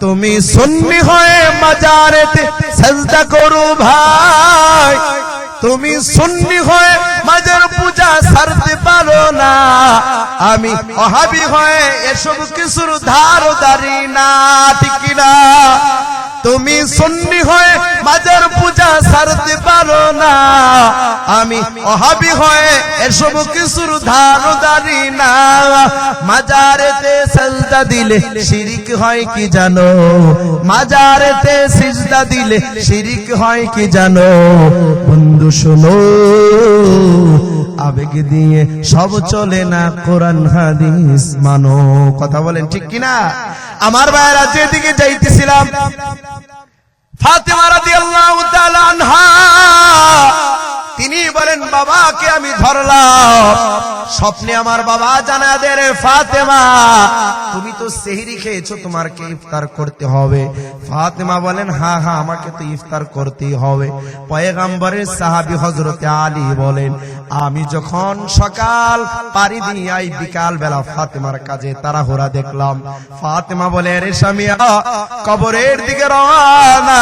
তুমি সুন্নি হয়ে মাজারেতে সিজদা করো ভাই, তুমি সুন্নি হয়ে মাজার পূজা ছাড়তে পারো না। আমি ওয়াহাবি হয়ে এসব কিছুর ধারদারি না, ঠিক না? তুমি সুন্নি হয়ে মাজার পূজা ছাড়তে পারো না। আমি ওয়াহাবি হয়ে এসব কিছুর ধারদারি না। মাজারেতে সিজদা দিলে শিরিক হয় কি জানো? মাজারেতে সিজদা দিলে শিরিক হয় কি জানো? বন্ধু শোনো, আবেগ দিয়ে সব চলে না, কোরআন হাদিস মানো। কথা বলেন, ঠিক কিনা? আমার ভাইরা, যেদিকে যাইতেছিলাম, ফাতেমা রাদিয়াল্লাহু তাআলা আনহা তিনি বলেন, বাবাকে আমি ধরলাম, স্বপ্নে আমার বাবা জানায় দে রে ফাতেমা তুমি তো সেহরি খেয়েছো, তোমাকে ইফতার করতে হবে। ফাতেমা বলেন হ্যাঁ হ্যাঁ আমাকে তো ইফতার করতেই হবে। পয়গম্বরের সাহাবী হযরতে আলী বলেন আমি যখন সকাল পাড়ি দিয়ে আই বিকাল বেলা ফাতেমার কাজে তাড়াহুড়া দেখলাম। ফাতেমা বলে রে স্বামী কবরের দিকে রওনা।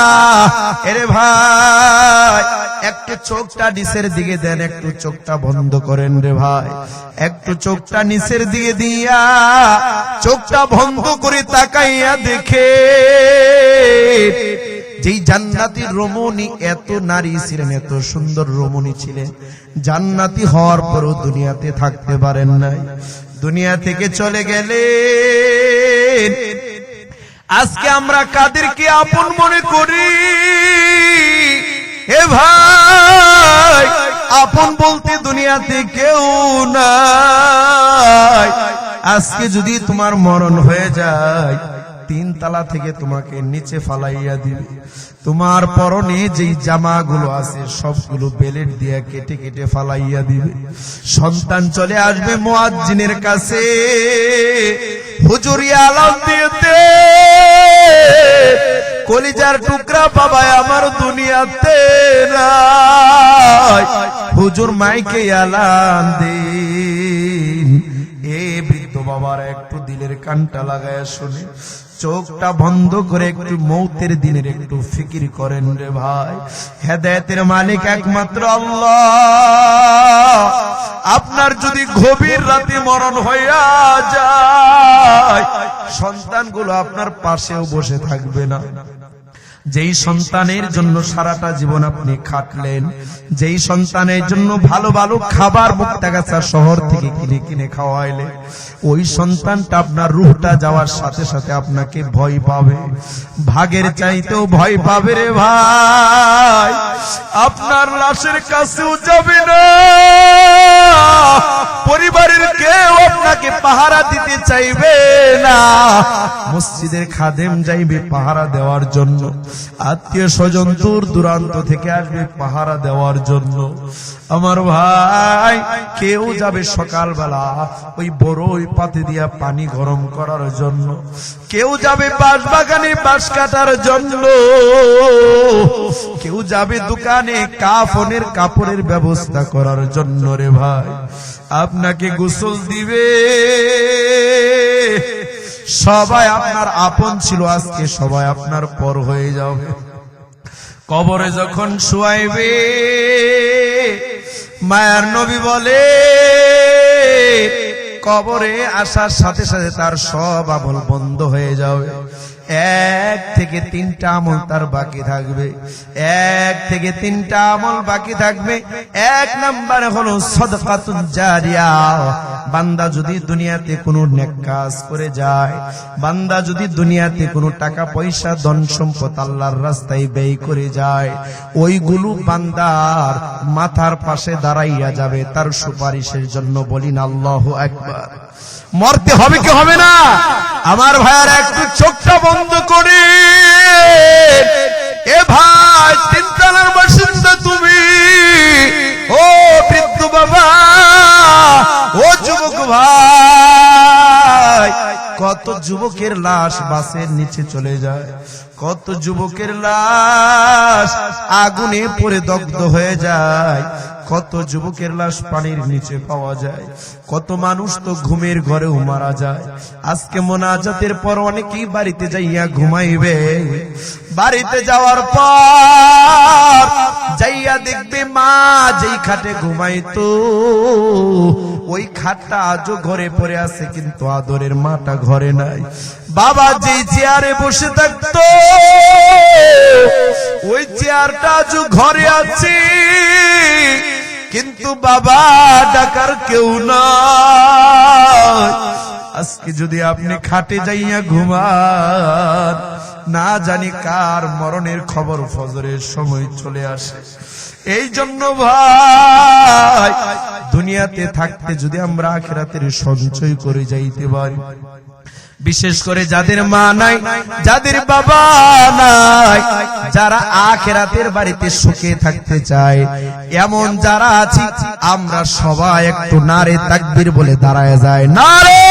এরে ভাই একটু চোখটা নিচের দিকে দেন, একটু চোখটা বন্ধ করেন রে ভাই, একটু চোখটা নিচের দিকে দিয়া চোখটা বন্ধ করে তাকাইয়া দেখে যেই জান্নাতি রমণী, এত নারী ছিলেন, এত সুন্দর রমণী ছিলেন, জান্নাতি হওয়ার পরও দুনিয়াতে থাকতে পারেন নাই, দুনিয়া থেকে চলে গেলেন। আজকে আমরা কাদেরকে আপন মনে করি? এ ভাই আপন বলতে দুনিয়াতে কেউ নাই। আজকে যদি তোমার মরণ হয়ে যায়, 3 তলা থেকে তোমাকে নিচে ফালাইয়া দিবে, তোমার পরনে যেই জামাগুলো আছে সবগুলো বেলেট দিয়ে কেটে কেটে ফালাইয়া দিবে। সন্তান চলে আসবে মুয়াজ্জিনের কাছে, হুজুর আলাম দিতে কলিজার টুকরা বাবা আমার দুনিয়াতে নাই, হুজুর মাইকে আলান দিন। এ বৃদ্ধ বাবার একটু দিলের কানটা লাগায় শুনে, চোখটা বন্ধ করে একটু মৌতের দিনের একটু ফিকির করেন রে ভাই। হেদায়েতের মালিক একমাত্র আল্লাহ। আপনার যদি গভীর রাতে মরণ হইয়া যায়, সন্তানগুলো আপনার পাশেও বসে থাকবে না। যেই সন্তানের জন্য সারাটা জীবন আপনি খাটলেন, যেই সন্তানের জন্য ভালো ভালো খাবার মুক্তাগাছা শহর থেকে কিনে কিনে খাওয়াইলে, ওই সন্তানটা আপনার রূহটা যাওয়ার সাথে সাথে আপনাকে ভয় পাবে, ভাগের চাইতেও ভয় পাবে রে ভাই। আপনার লাশের কাছেও যাবে না, পরিবারের কেউ আপনাকে পাহারা দিতে চাইবে না। মসজিদের খাদেম যাইবে পাহারা দেওয়ার জন্য, আত্মীয় স্বজন দূর দূরান্ত থেকে আসবে পাহারা দেওয়ার জন্য। আমার ভাই কেউ যাবে সকালবেলা ওই বড়ই পাতে দিয়া পানি গরম করার জন্য, কেউ যাবে বাঁশ বাগানে বাঁশ কাটার জন্য, কেউ যাবে দোকানে কাফনের কাপড়ের ব্যবস্থা করার জন্য রে ভাই। আপনাকে গোসল দিবে, সবাই আপনার আপন ছিল, আজকে সবাই আপনার পর হয়ে যাবে। কবরে যখন শুয়াইবে, মায়ার নবী বলে কবরে আসার সাথে সাথে তার সব আমল বন্ধ হয়ে যাবে, 1 থেকে 3টা আমল তার বাকি থাকবে, 1 থেকে 3টা আমল বাকি থাকবে। 1 নম্বরে হলো সাদকাতুন জারিয়া। বান্দা যদি দুনিয়াতে কোনো নেক কাজ করে যায়, বান্দা যদি দুনিয়াতে কোনো টাকা পয়সা ধন সম্পদ আল্লাহর রাস্তায় ব্যয় করে যায়, ওইগুলো বান্দার মাথার পাশে দাঁড়াইয়া যাবে তার সুপারিশের জন্য। বলিন আল্লাহু আকবার। মরতে হবে কি হবে না? আমার ভাইয়ার একটু চোখটা বন্ধ করে, এ ভাই 3 তলার বাসিন্দা তুমি, ও বৃদ্ধ বাবা, ও যুবক ভাই, কত যুবকের লাশ বাসের নিচে চলে যায়, কত যুবকের লাশ আগুনে পড়ে দগ্ধ হয়ে যায়, কত যুবকের লাশ পানির নিচে পাওয়া যায়, কত মানুষ তো ঘুমের ঘরেও মারা যায়। আজকে মোনাজাতের পর অনেকেই বাড়িতে যাইয়া ঘুমাইবে, বাড়িতে যাওয়ার পর যাইয়া দেখবে মা যেই খাটে ঘুমাইতো ওই খাটটা আজও ঘরে পড়ে আছে, কিন্তু আদরের মাটা ঘরে নাই। বাবা যেই চেয়ারে বসে থাকতো ওই চেয়ারটা আজও ঘরে আছে, কিন্তু বাবা ডাকার কেউ নাই। আজকে যদি আপনি খাটে যাইয়া ঘুমান, না জানি কার মরণের খবর ফজরের সময় চলে আসে। এই জন্য ভাই দুনিয়াতে থাকতে যদি আমরা আখিরাতের সঞ্চয় করে যাইতে পারি, বিশেষ করে যাদের মা নাই, যাদের বাবা নাই, যারা আখিরাতের বাড়িতে সুখে থাকতে চায়, এমন যারা আছি আমরা সবাই একটু নারে তাকবীর বলে দাঁড়ায় যায়। নারে